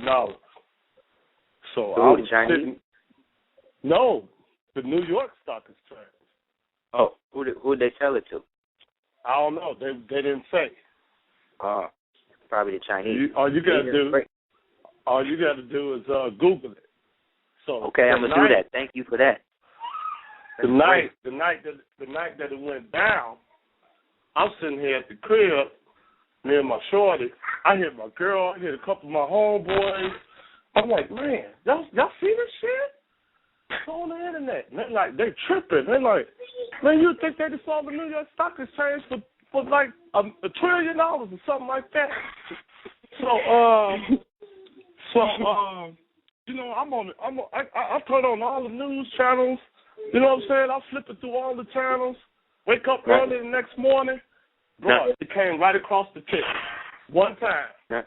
So I was sitting... No, the New York Stock Exchange. Oh, who'd they sell it to? I don't know. They didn't say. Probably the Chinese. All you got to do is Google it. So okay, I'm gonna do that. Thank you for that. The night that it went down, I'm sitting here at the crib near my shorty. I hit my girl. I hit a couple of my homeboys. I'm like, man, y'all see this shit? It's on the internet. And they're like, they tripping. They're like, man, you think they just saw the New York Stock Exchange for like $1 trillion or something like that? You know, I turn on all the news channels. You know what I'm saying? I'm flipping through all the channels. Wake up early the next morning. Bro, it came right across the tip. One time.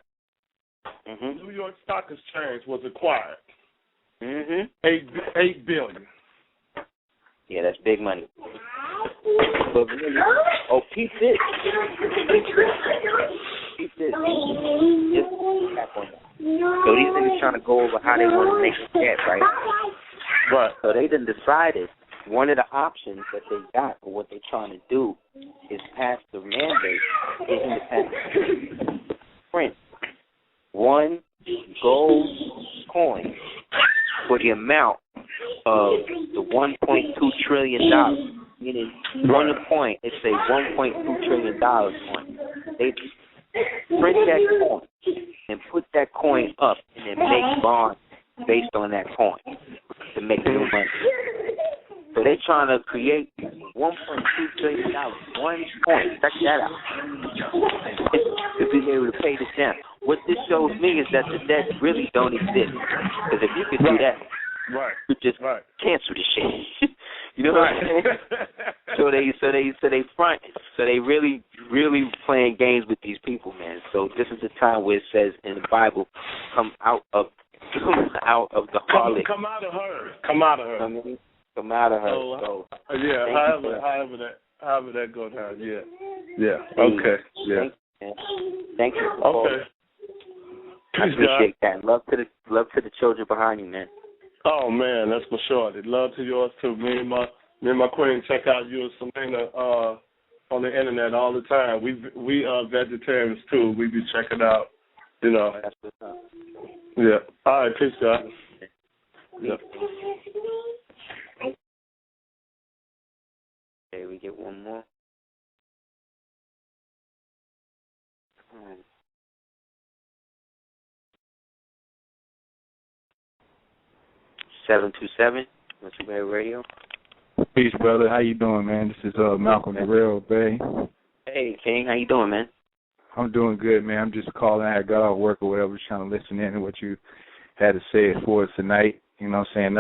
New York Stock Exchange was acquired. $8 billion. Yeah, that's big money. But really, peep this. Peep this. Just tap on that. So these niggas trying to go over how they want to make a cat, right? Right. So they done decided one of the options that they got for what they're trying to do is pass the mandate in independence. Print one gold coin for the amount of the $1.2 trillion. Meaning, on the point, it's a $1.2 trillion coin. They print that coin and put that coin up and then make bonds based on that coin to make new money. So they're trying to create $1.2 trillion, one coin. Check that out. To be able to pay this down. What this shows me is that the debt really don't exist. Because if you could do that, you just cancel the shit. You know what I'm saying? So they front. So they really playing games with these people, man. So this is the time where it says in the Bible, come out of the harlot. Come out of her. Come out of her. Come out of her. So, however that goes down. Yeah. Okay. Yeah. Thank you. Okay. I appreciate that. Love to the children behind you, man. Oh man, that's for sure. Love to yours too. Me and my queen check out you and Selena on the internet all the time. We are vegetarians too. We be checking out, you know. That's what's up. Yeah. All right, peace, guys. Yeah. Okay, we get one more. 727, Moorally Radio. Peace, brother. How you doing, man? This is Malcolm Darrell Bay. Hey, King. How you doing, man? I'm doing good, man. I'm just calling. I got off work or whatever, just trying to listen in to what you had to say for us tonight. You know what I'm saying?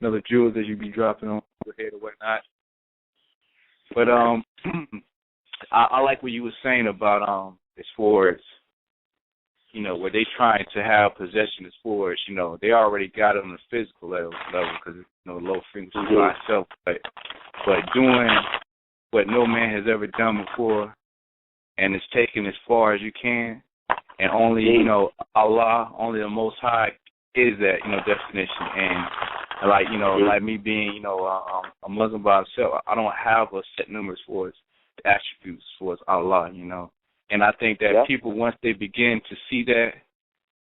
Another jewels that you be dropping on your head or whatnot. But I like what you were saying about as far as, you know, where they trying to have possession as far as, you know, they already got it on the physical level because, you know, low frequency by itself. But doing what no man has ever done before and it's taken as far as you can, and only, you know, Allah, only the Most High is that, you know, definition. And like, you know, like me being, you know, a Muslim by myself, I don't have a set number as far as the attributes as far as Allah, you know. And I think that people, once they begin to see that,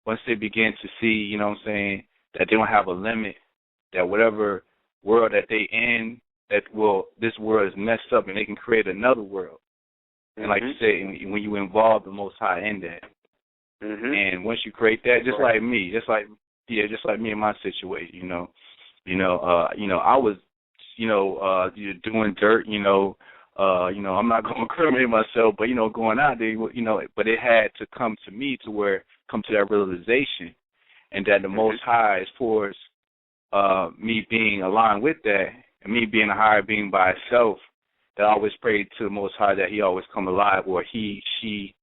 you know what I'm saying, that they don't have a limit, that whatever world that they in, this world is messed up and they can create another world. And like you said, when you involve the Most High in that. And once you create that, just like me in my situation, you know, I was, doing dirt, I'm not going to incriminate myself, but, going out there, but it had to come to me come to that realization, and that the Most High, as far as me being aligned with that, and me being a higher being by itself, that I always prayed to the Most High that he always come alive, or he, she,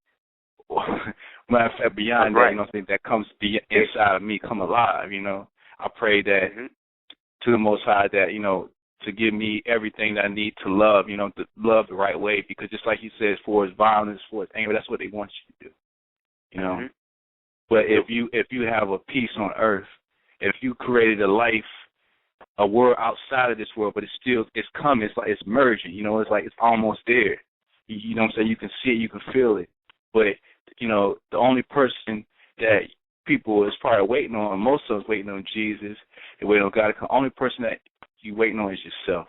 matter of fact, beyond that, that comes inside of me come alive, I pray that to the Most High that, to give me everything that I need to love, to love the right way, because just like you said, as far as violence, as far as anger, that's what they want you to do, But if you have a peace on earth, if you created a world outside of this world, but it's coming, it's like it's merging, it's like it's almost there. You know what I'm saying? You can see it, you can feel it. But, the only person that people is probably waiting on, most of us waiting on Jesus, and waiting on God. The only person that you waiting on is yourself.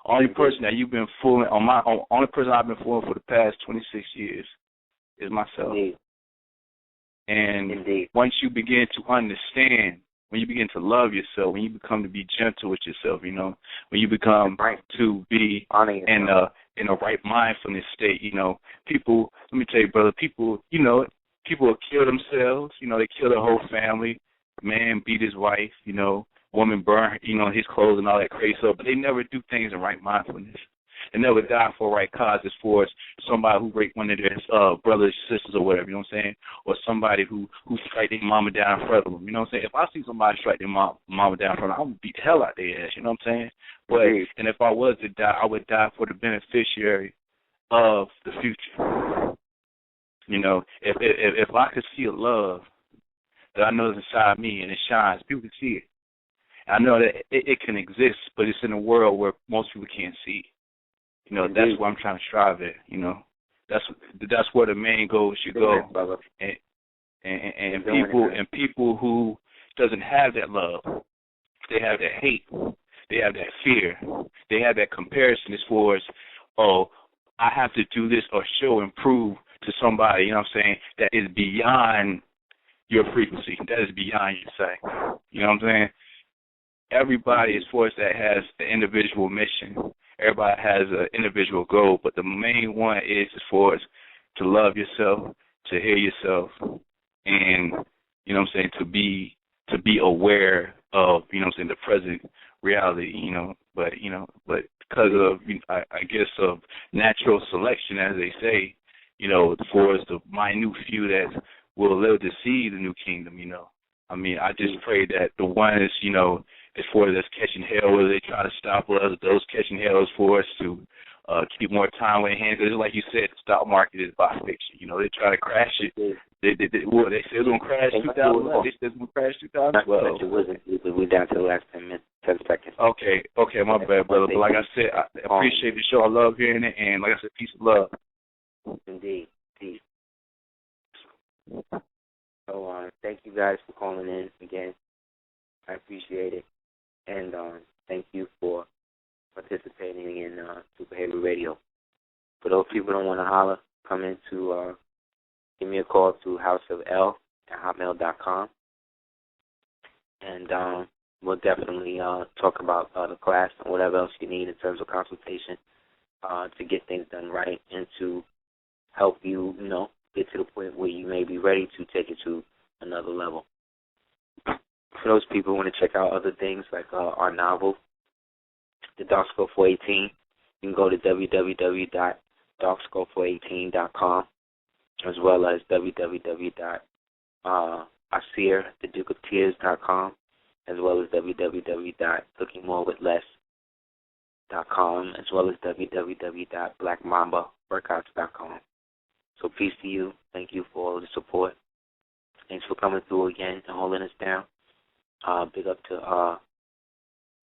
Only person that you've been fooling only person I've been fooling for the past 26 years is myself. Indeed. And once you begin to understand, when you begin to love yourself, when you become to be gentle with yourself, you know, when you become to be in a right mindfulness state, you know, people, let me tell you, brother, people, you know, people will kill themselves, you know, they kill their whole family. Man beat his wife, you know, woman burn, you know, his clothes and all that crazy stuff, but they never do things in right mindfulness. They never die for a right cause as far as somebody who raped one of their brothers, sisters, or whatever, you know what I'm saying? Or somebody who strike their mama down in front of them, you know what I'm saying? If I see somebody strike their mama down in front of them, I'm going to beat the hell out of their ass, you know what I'm saying? But, and if I was to die, I would die for the beneficiary of the future. You know, if I could see a love that I know is inside me and it shines, people can see it. I know that it can exist, but it's in a world where most people can't see. You know, that's where I'm trying to strive at. You know, that's where the main goal should go. And people who doesn't have that love, they have that hate, they have that fear, they have that comparison as far as, oh, I have to do this or show and prove to somebody. You know what I'm saying? That is beyond your frequency. That is beyond your sight. You know what I'm saying? Everybody, as far as that, has an individual mission. Everybody has an individual goal, but the main one is as far as to love yourself, to hear yourself, and, you know what I'm saying, to be aware of, you know what I'm saying, the present reality, you know, but because of, I guess, of natural selection, as they say, you know, as far as the minute few that will live to see the new kingdom, you know. I mean, I just pray that the ones, you know, as far as that's catching hell, whether they try to stop us, those catching hell is for us to keep more time with hands. Because like you said, the stock market is by fiction. You know, they try to crash it. They say it's going to crash 2011. They said it's going to crash 2012. We're down to the last 10 seconds. Okay, my bad, brother. But like I said, I appreciate the show. I love hearing it. And like I said, peace and love. Indeed. Peace. So thank you guys for calling in again. I appreciate it. And thank you for participating in Super Heru Radio. For those people who don't want to holler, come in to give me a call to houseofel@hotmail.com. And we'll definitely talk about the class and whatever else you need in terms of consultation to get things done right and to help you, you know, get to the point where you may be ready to take it to another level. For those people who want to check out other things like our novel, The Dark Scope 418, you can go to www.darkscope418.com as well as www.aseer.com as well as www.lookingmorewithless.com as well as www.blackmambaworkouts.com. So peace to you. Thank you for all the support. Thanks for coming through again and holding us down. Big up to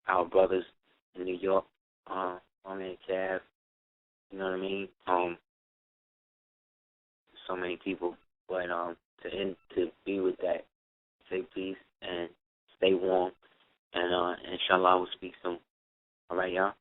our brothers in New York, my man Cav, you know what I mean? So many people, but to be with that, say peace and stay warm, and inshallah we'll speak soon. All right, y'all?